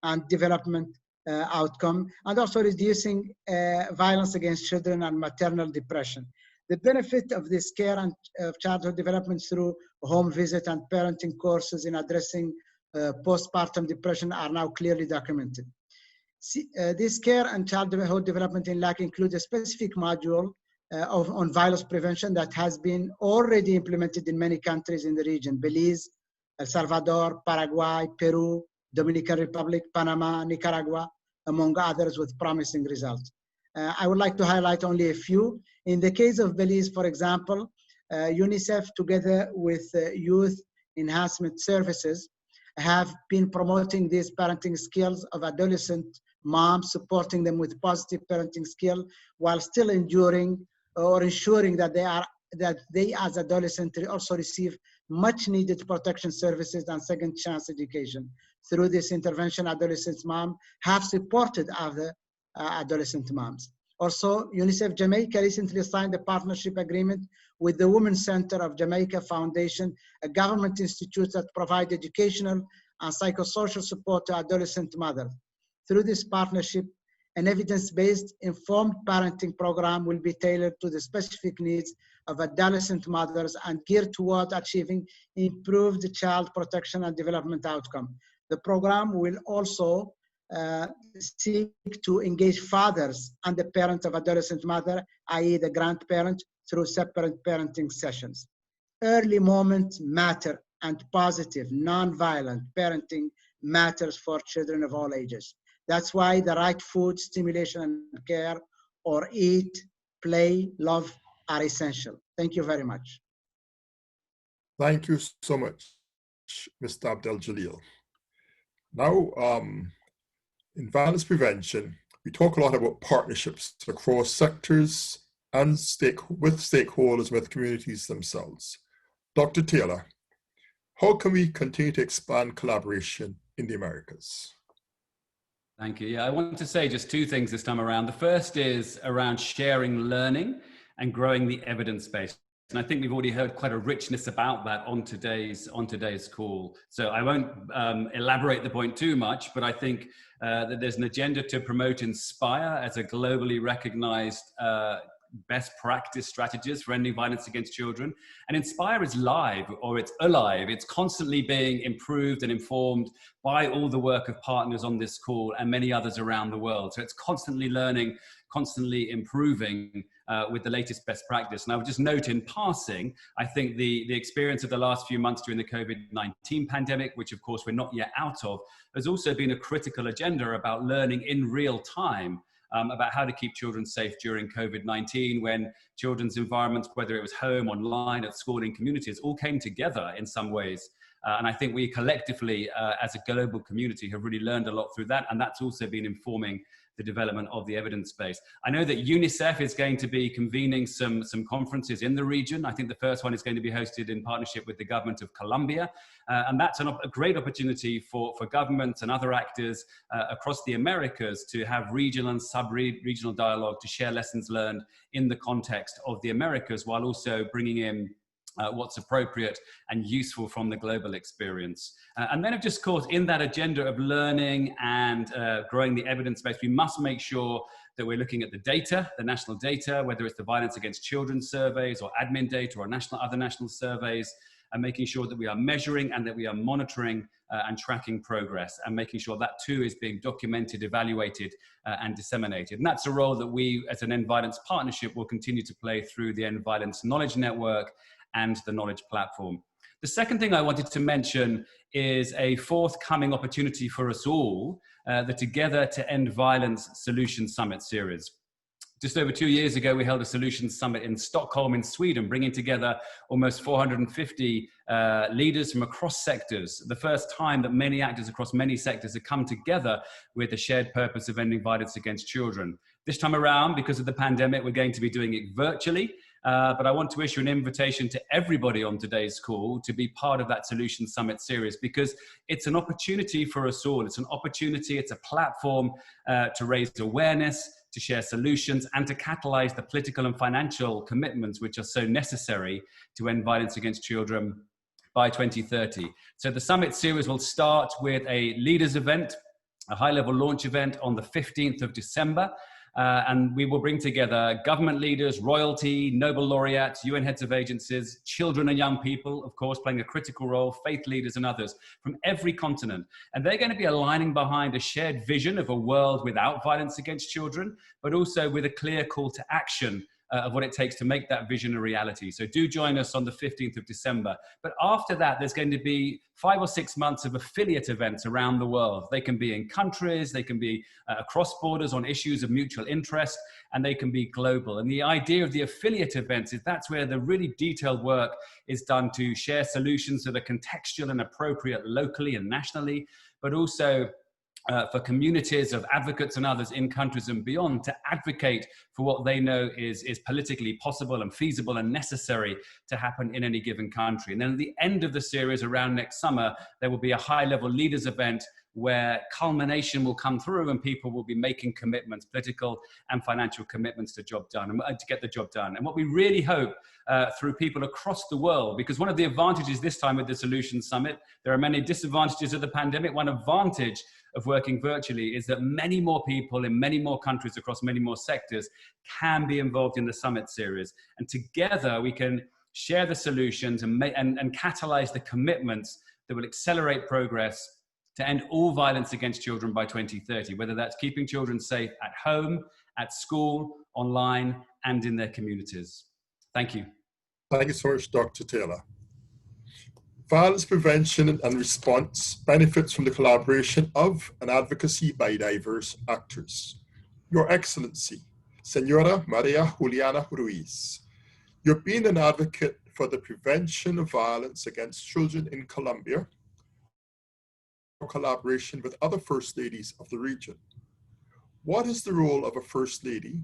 and development outcome, and also reducing violence against children and maternal depression. The benefit of this care and childhood development through home visit and parenting courses in addressing postpartum depression are now clearly documented. This care and childhood development in LAC includes a specific module on violence prevention that has been already implemented in many countries in the region: Belize, El Salvador, Paraguay, Peru, Dominican Republic, Panama, Nicaragua, among others, with promising results. I would like to highlight only a few. In the case of Belize, for example, UNICEF, together with Youth Enhancement Services, have been promoting these parenting skills of adolescent moms, supporting them with positive parenting skills, while still ensuring that they as adolescents also receive much needed protection services and second chance education. Through this intervention, adolescent moms have supported other adolescent moms. Also, UNICEF Jamaica recently signed a partnership agreement with the Women's Center of Jamaica Foundation, a government institute that provides educational and psychosocial support to adolescent mothers. Through this partnership, an evidence-based informed parenting program will be tailored to the specific needs of adolescent mothers and geared toward achieving improved child protection and development outcome. The program will also seek to engage fathers and the parent of adolescent mother, i.e. the grandparent, through separate parenting sessions. Early moments matter, and positive, non-violent parenting matters for children of all ages. That's why the right food, stimulation, and care, or eat, play, love, are essential. Thank you very much. Thank you so much, Mr. Abdel Jalil. Now, in violence prevention, we talk a lot about partnerships across sectors and with stakeholders, with communities themselves. Dr. Taylor, how can we continue to expand collaboration in the Americas? Thank you. Yeah, I want to say just two things this time around. The first is around sharing learning and growing the evidence base. And I think we've already heard quite a richness about that on today's call. So I won't elaborate the point too much, but I think that there's an agenda to promote Inspire as a globally recognized best practice strategies for ending violence against children. And Inspire is live, or it's alive. It's constantly being improved and informed by all the work of partners on this call and many others around the world. So it's constantly learning, constantly improving with the latest best practice. And I would just note in passing, I think the experience of the last few months during the COVID-19 pandemic, which of course we're not yet out of, has also been a critical agenda about learning in real time about how to keep children safe during COVID-19, when children's environments, whether it was home, online, at school, in communities, all came together in some ways. And I think we collectively, as a global community, have really learned a lot through that. And that's also been informing the development of the evidence base. I know that Unicef is going to be convening some conferences in the region. I think the first one is going to be hosted in partnership with the government of Colombia. And that's a great opportunity for governments and other actors across the Americas to have regional and sub-regional dialogue to share lessons learned in the context of the Americas, while also bringing in what's appropriate and useful from the global experience. And then of course, in that agenda of learning and growing the evidence base, we must make sure that we're looking at the data, the national data, whether it's the violence against children surveys or admin data or other national surveys, and making sure that we are measuring and that we are monitoring and tracking progress, and making sure that too is being documented, evaluated, and disseminated. And that's a role that we as an End Violence Partnership will continue to play through the End Violence Knowledge Network and the Knowledge Platform. The second thing I wanted to mention is a forthcoming opportunity for us all, the Together to End Violence Solutions Summit series. Just over 2 years ago, we held a Solutions Summit in Stockholm in Sweden, bringing together almost 450 leaders from across sectors. The first time that many actors across many sectors have come together with the shared purpose of ending violence against children. This time around, because of the pandemic, we're going to be doing it virtually. But I want to issue an invitation to everybody on today's call to be part of that Solution Summit series, because it's an opportunity for us all. It's an opportunity, it's a platform to raise awareness, to share solutions, and to catalyze the political and financial commitments which are so necessary to end violence against children by 2030. So the Summit series will start with a leaders event, a high-level launch event on the 15th of December. And we will bring together government leaders, royalty, Nobel laureates, UN heads of agencies, children and young people, of course, playing a critical role, faith leaders and others from every continent. And they're going to be aligning behind a shared vision of a world without violence against children, but also with a clear call to action of what it takes to make that vision a reality. So do join us on the 15th of December. But after that, there's going to be 5 or 6 months of affiliate events around the world. They can be in countries, they can be across borders on issues of mutual interest, and they can be global. And the idea of the affiliate events is that's where the really detailed work is done to share solutions that are contextual and appropriate locally and nationally, but also for communities of advocates and others in countries and beyond to advocate for what they know is politically possible and feasible and necessary to happen in any given country. And then at the end of the series around next summer, there will be a high-level leaders event where culmination will come through and people will be making commitments, political and financial commitments to get the job done. And what we really hope through people across the world, because one of the advantages this time with the Solutions Summit, there are many disadvantages of the pandemic. One advantage of working virtually is that many more people in many more countries across many more sectors can be involved in the Summit series. And together we can share the solutions and catalyze the commitments that will accelerate progress to end all violence against children by 2030, whether that's keeping children safe at home, at school, online, and in their communities. Thank you. Thank you so much, Dr. Taylor. Violence prevention and response benefits from the collaboration of and advocacy by diverse actors. Your Excellency, Senora Maria Juliana Ruiz, you've been an advocate for the prevention of violence against children in Colombia, collaboration with other First Ladies of the region. What is the role of a First Lady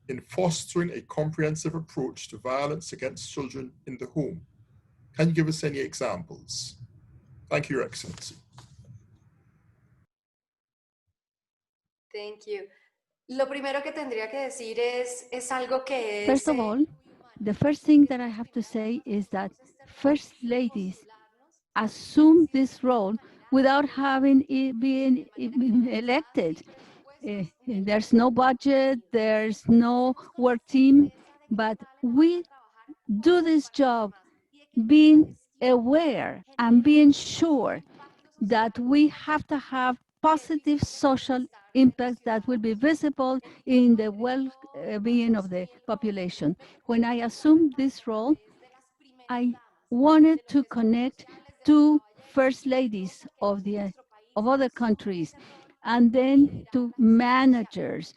in fostering a comprehensive approach to violence against children in the home? Can you give us any examples? Thank you, Your Excellency. Thank you. Lo primero que tendría que decir es algo que First of all, the first thing that I have to say is that first ladies assume this role without having been elected. There's no budget, there's no work team, but we do this job being aware and being sure that we have to have positive social impacts that will be visible in the well-being of the population. When I assumed this role, I wanted to connect to first ladies of other countries, and then to managers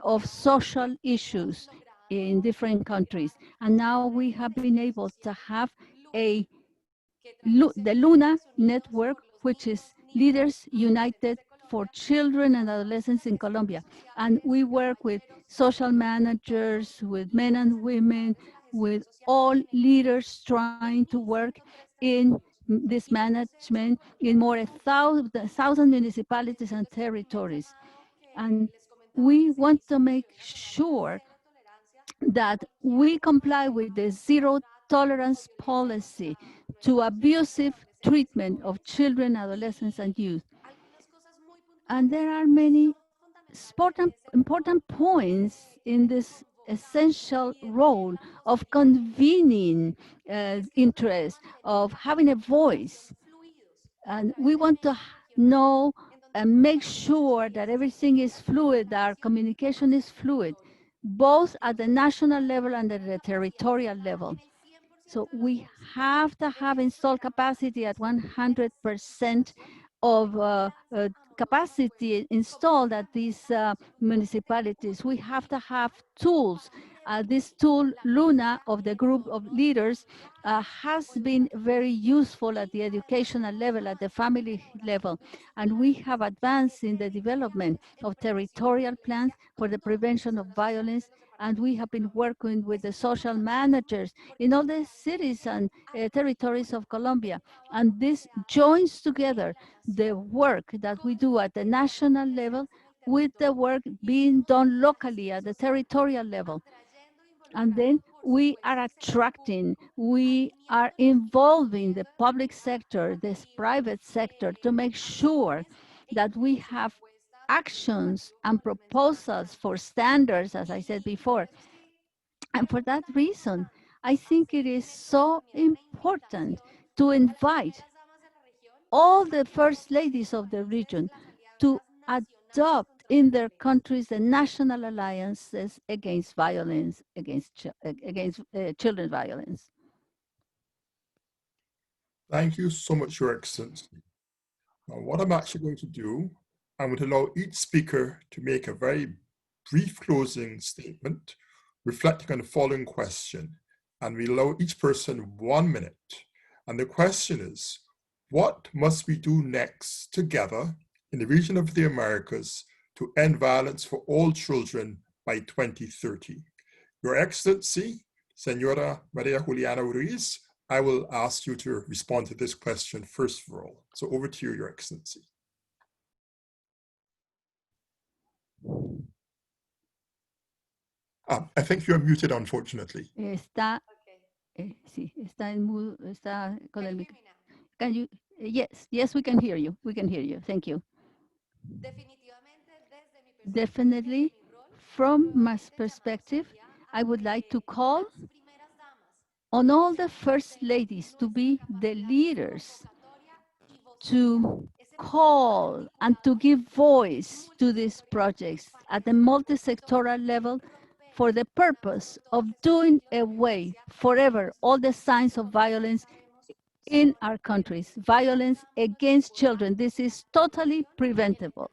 of social issues in different countries. And now we have been able to have the Luna network, which is Leaders United for Children and Adolescents in Colombia. And we work with social managers, with men and women, with all leaders trying to work in this management in more than 1,000 municipalities and territories. And we want to make sure that we comply with the zero tolerance policy to abusive treatment of children, adolescents, and youth. And there are many important points in this essential role of convening interest, of having a voice. And we want to know and make sure that everything is fluid, that our communication is fluid, both at the national level and at the territorial level. So we have to have installed capacity at 100% of capacity installed at these municipalities. We have to have tools. This tool, Luna, of the group of leaders, has been very useful at the educational level, at the family level. And we have advanced in the development of territorial plans for the prevention of violence. And we have been working with the social managers in all the cities and territories of Colombia. And this joins together the work that we do at the national level with the work being done locally at the territorial level. And then we are attracting, we are involving the public sector, this private sector, to make sure that we have actions and proposals for standards, as I said before. And for that reason, I think it is so important to invite all the first ladies of the region to adopt in their countries the national alliances against violence, against children's violence. Thank you so much, Your Excellency. Now, what I'm actually going to do, I'm going to allow each speaker to make a very brief closing statement reflecting on the following question. And we allow each person 1 minute. And the question is, what must we do next together in the region of the Americas to end violence for all children by 2030? Your Excellency, Senora Maria Juliana Ruiz, I will ask you to respond to this question first of all. So over to you, Your Excellency. I think you're muted, unfortunately. Sí, está en mudo, está con el micrófono. Can you? Yes, we can hear you. We can hear you. Thank you. Definitely, from my perspective, I would like to call on all the first ladies to be the leaders, to call and to give voice to these projects at the multi-sectoral level for the purpose of doing away forever all the signs of violence in our countries, violence against children. This is totally preventable.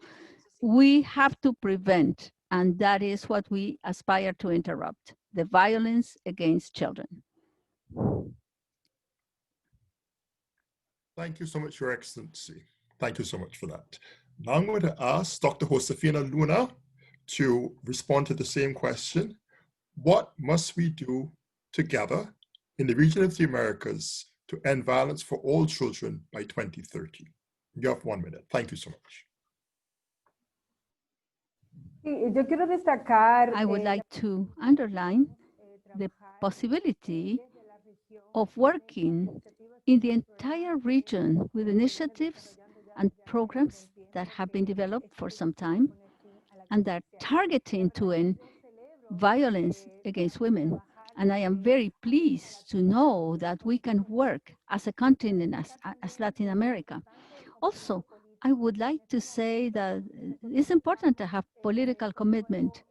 We have to prevent, and that is what we aspire to interrupt, the violence against children. Thank you so much, Your Excellency. Thank you so much for that. Now I'm going to ask Dr. Josefina Luna to respond to the same question. What must we do together in the region of the Americas to end violence for all children by 2030? You have 1 minute. Thank you so much. Yo quiero destacar, I would like to underline the possibility of working in the entire region with initiatives and programs that have been developed for some time and that are targeting to end violence against women. And I am very pleased to know that we can work as a continent, as Latin America. Also, I would like to say that it's important to have political commitment.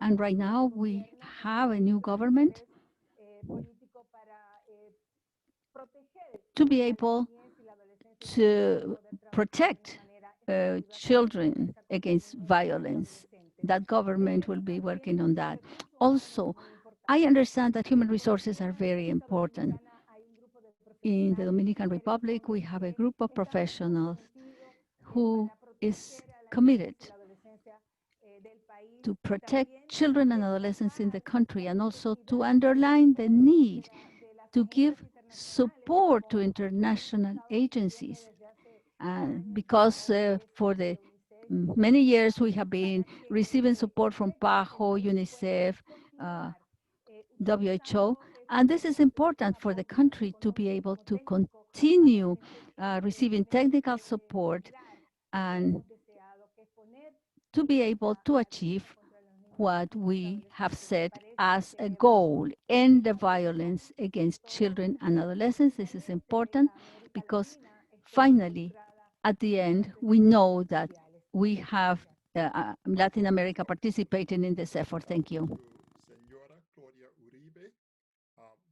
And right now we have a new government to be able to protect children against violence. That government will be working on that. Also, I understand that human resources are very important. In the Dominican Republic, we have a group of professionals who is committed to protect children and adolescents in the country, and also to underline the need to give support to international agencies. Because for the many years we have been receiving support from PAHO, Unicef, WHO, and this is important for the country to be able to continue receiving technical support and to be able to achieve what we have set as a goal, end the violence against children and adolescents. This is important because finally, at the end, we know that we have Latin America participating in this effort. Thank you. Senora Claudia Uribe,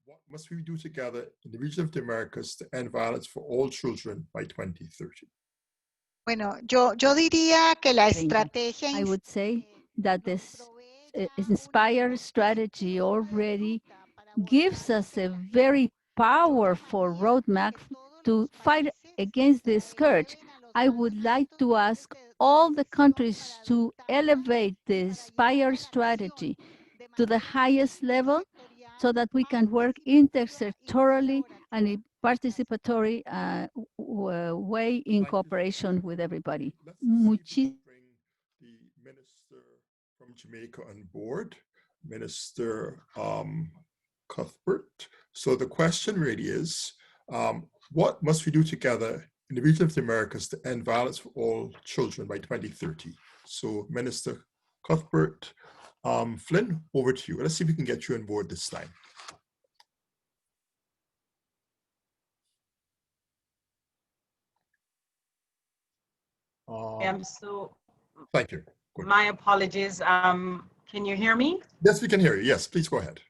what must we do together in the region of the Americas to end violence for all children by 2030? Bueno, yo diría que la 30. estrategia I would say that this Inspire strategy already gives us a very powerful roadmap to fight against this scourge. I would like to ask all the countries to elevate the Inspire strategy to the highest level so that we can work intersectorally and in participatory way in cooperation with everybody. Bring the minister from Jamaica on board, Minister Cuthbert. So the question really is, what must we do together in the region of the Americas to end violence for all children by 2030? So Minister Cuthbert, Flynn, over to you. Let's see if we can get you on board this time. Thank you. My apologies. Can you hear me? Yes, we can hear you. Yes, please go ahead.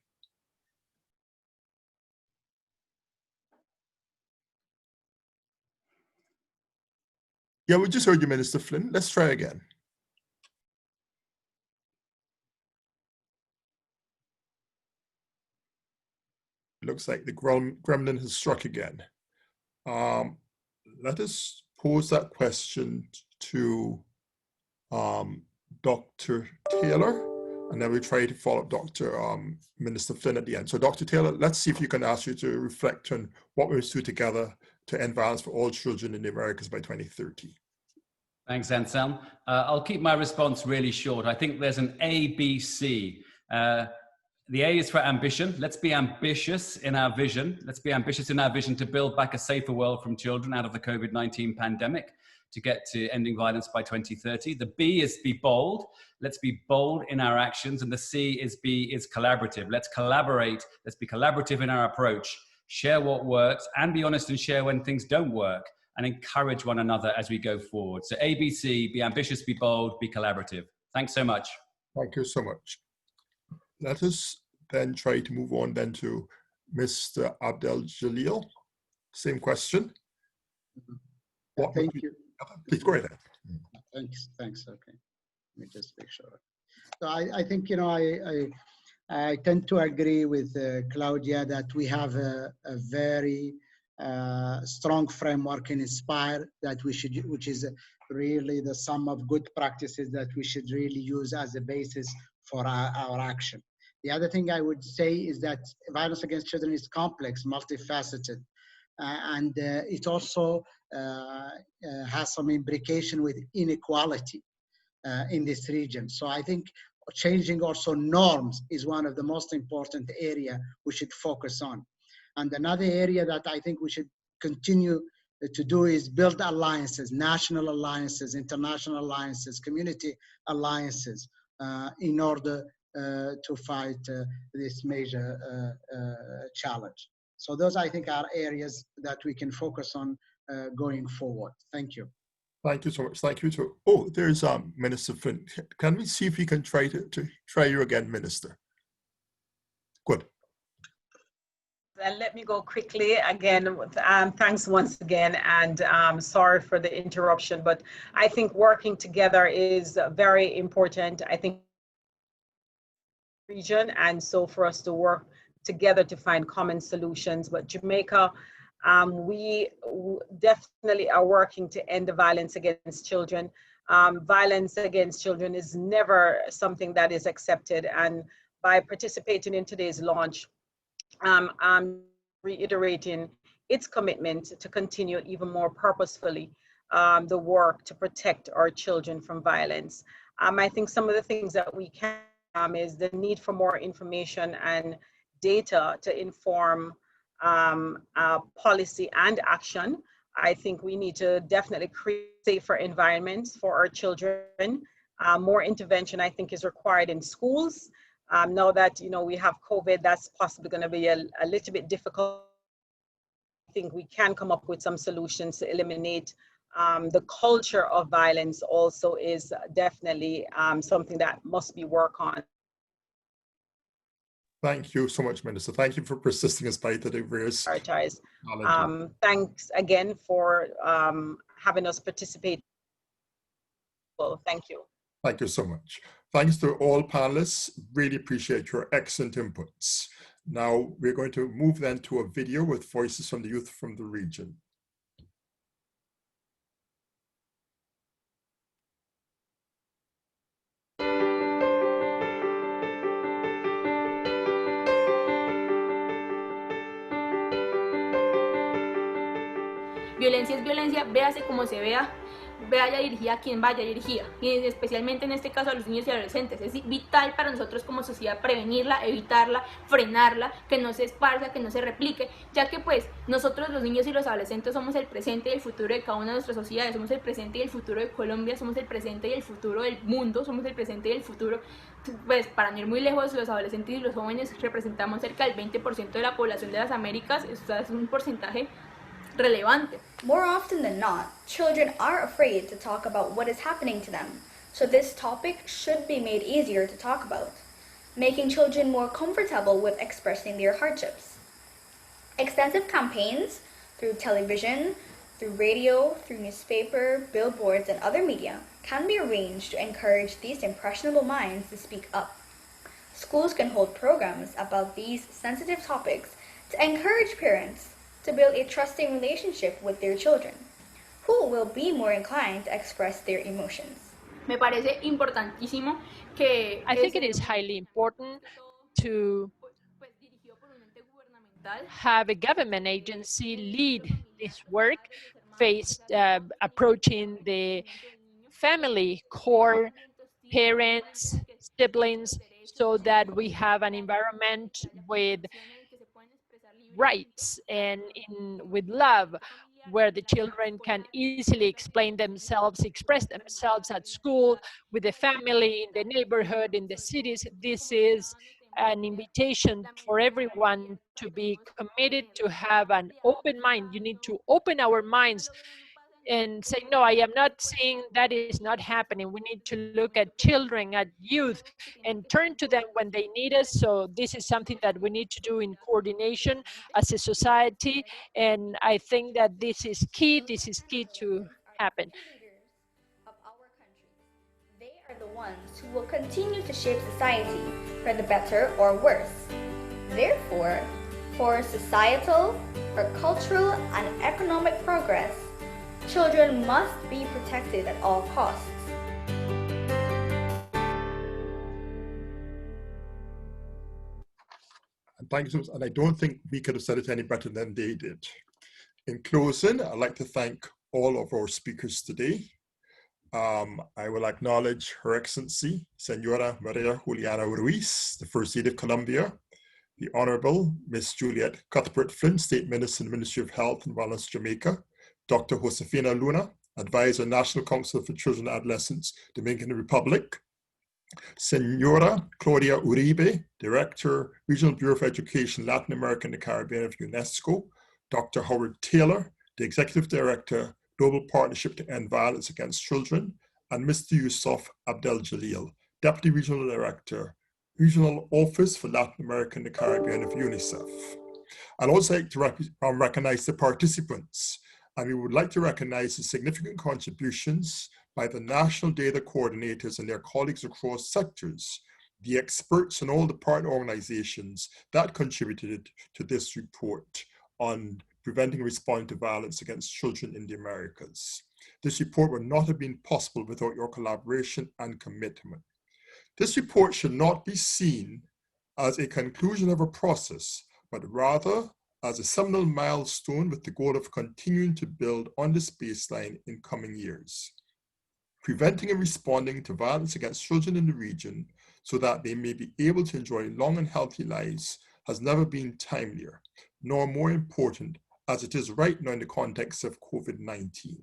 Yeah, we just heard you, Minister Flynn. Let's try again. It looks like the gremlin has struck again. Let us pose that question to Dr. Taylor, and then we try to follow up Dr. Minister Flynn at the end. So Dr. Taylor, let's see if you can ask you to reflect on what we must do together to end violence for all children in the Americas by 2030. Thanks, Anselm. I'll keep my response really short. I think there's an A, B, C. The A is for ambition. Let's be ambitious in our vision. Let's be ambitious in our vision to build back a safer world from children out of the COVID-19 pandemic, to get to ending violence by 2030. The B is be bold. Let's be bold in our actions. And the C is collaborative. Let's collaborate. Let's be collaborative in our approach. Share what works and be honest and share when things don't work, and encourage one another as we go forward. So ABC, be ambitious, be bold, be collaborative. Thanks so much. Thank you so much. Let us then try to move on then to Mr. Abdel Jalil. Same question. Thank you. Please go ahead. Thanks. Okay, let me just make sure. So I think, you know, I tend to agree with Claudia that we have a very strong framework in Inspire that we should, which is really the sum of good practices that we should really use as a basis for our action. The other thing I would say is that violence against children is complex, multifaceted, and it also has some implication with inequality in this region. So I think changing also norms is one of the most important area we should focus on. And another area that I think we should continue to do is build alliances, national alliances, international alliances, community alliances, in order to fight this major challenge. So those, I think, are areas that we can focus on going forward. Thank you. Thank you so much. Thank you too. Oh, there's Minister Flynn. Can we see if we can try you again, Minister? Good. And let me go quickly again. Thanks once again, and sorry for the interruption, but I think working together is very important. I think region, and so for us to work together to find common solutions. But Jamaica, we definitely are working to end the violence against children. Violence against children is never something that is accepted, and by participating in today's launch, I'm reiterating its commitment to continue even more purposefully the work to protect our children from violence. I think some of the things that we can is the need for more information and data to inform policy and action. I think we need to definitely create safer environments for our children. More intervention, I think, is required in schools. Now that, you know, we have COVID, that's possibly going to be a little bit difficult. I think we can come up with some solutions to eliminate the culture of violence. Also is definitely something that must be worked on. Thank you so much, Minister. Thank you for persisting in spite of the various challenges. Thanks again for having us participate. Well, thank you. Thank you so much. Thanks to all panelists. Really appreciate your excellent inputs. Now we're going to move then to a video with voices from the youth from the region. Violencia es violencia, véase como se vea, vaya dirigida a quien vaya dirigida, y especialmente en este caso a los niños y adolescentes. Es vital para nosotros como sociedad prevenirla, evitarla, frenarla, que no se esparza, que no se replique, ya que pues nosotros los niños y los adolescentes somos el presente y el futuro de cada una de nuestras sociedades, somos el presente y el futuro de Colombia, somos el presente y el futuro del mundo, somos el presente y el futuro, pues para no ir muy lejos, los adolescentes y los jóvenes representamos cerca del 20% de la población de las Américas, esto es un porcentaje relevante. More often than not, children are afraid to talk about what is happening to them, so this topic should be made easier to talk about, making children more comfortable with expressing their hardships. Extensive campaigns through television, through radio, through newspaper, billboards, and other media can be arranged to encourage these impressionable minds to speak up. Schools can hold programs about these sensitive topics to encourage parents to build a trusting relationship with their children, who will be more inclined to express their emotions. Me parece importantísimo que I think it is highly important to have a government agency lead this work, approaching the family core, parents, siblings, so that we have an environment with rights and with love, where the children can easily explain themselves, express themselves at school, with the family, in the neighborhood, in the cities. This is an invitation for everyone to be committed, to have an open mind. You need to open our minds and say, no, I am not saying that is not happening. We need to look at children, at youth, and turn to them when they need us. So this is something that we need to do in coordination as a society. And I think that this is key to happen. They are the ones who will continue to shape society for the better or worse. Therefore, for societal, for cultural and economic progress, children must be protected at all costs. And thank you so much. And I don't think we could have said it any better than they did. In closing, I'd like to thank all of our speakers today. I will acknowledge Her Excellency, Senora Maria Juliana Ruiz, the First Lady of Colombia, the Honorable Miss Juliet Cuthbert Flynn, State Minister in the Ministry of Health and Wellness, Jamaica, Dr. Josefina Luna, Advisor, National Council for Children and Adolescents, Dominican Republic, Senora Claudia Uribe, Director, Regional Bureau of Education, Latin America and the Caribbean of UNESCO, Dr. Howard Taylor, the Executive Director, Global Partnership to End Violence Against Children, and Mr. Yusuf Abdel Jalil, Deputy Regional Director, Regional Office for Latin America and the Caribbean of Unicef. I'd also like to recognize the participants, and we would like to recognize the significant contributions by the national data coordinators and their colleagues across sectors, the experts and all the partner organizations that contributed to this report on preventing and responding to violence against children in the Americas. This report would not have been possible without your collaboration and commitment. This report should not be seen as a conclusion of a process, but rather as a seminal milestone with the goal of continuing to build on this baseline in coming years. Preventing and responding to violence against children in the region so that they may be able to enjoy long and healthy lives has never been timelier, nor more important as it is right now in the context of COVID-19.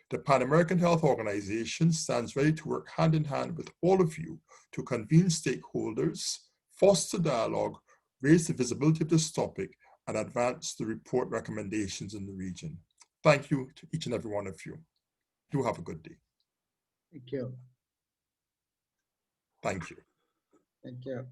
The Pan American Health Organization stands ready to work hand in hand with all of you to convene stakeholders, foster dialogue, raise the visibility of this topic, and advance the report recommendations in the region. Thank you to each and every one of you. Do have a good day. Thank you. Thank you. Thank you.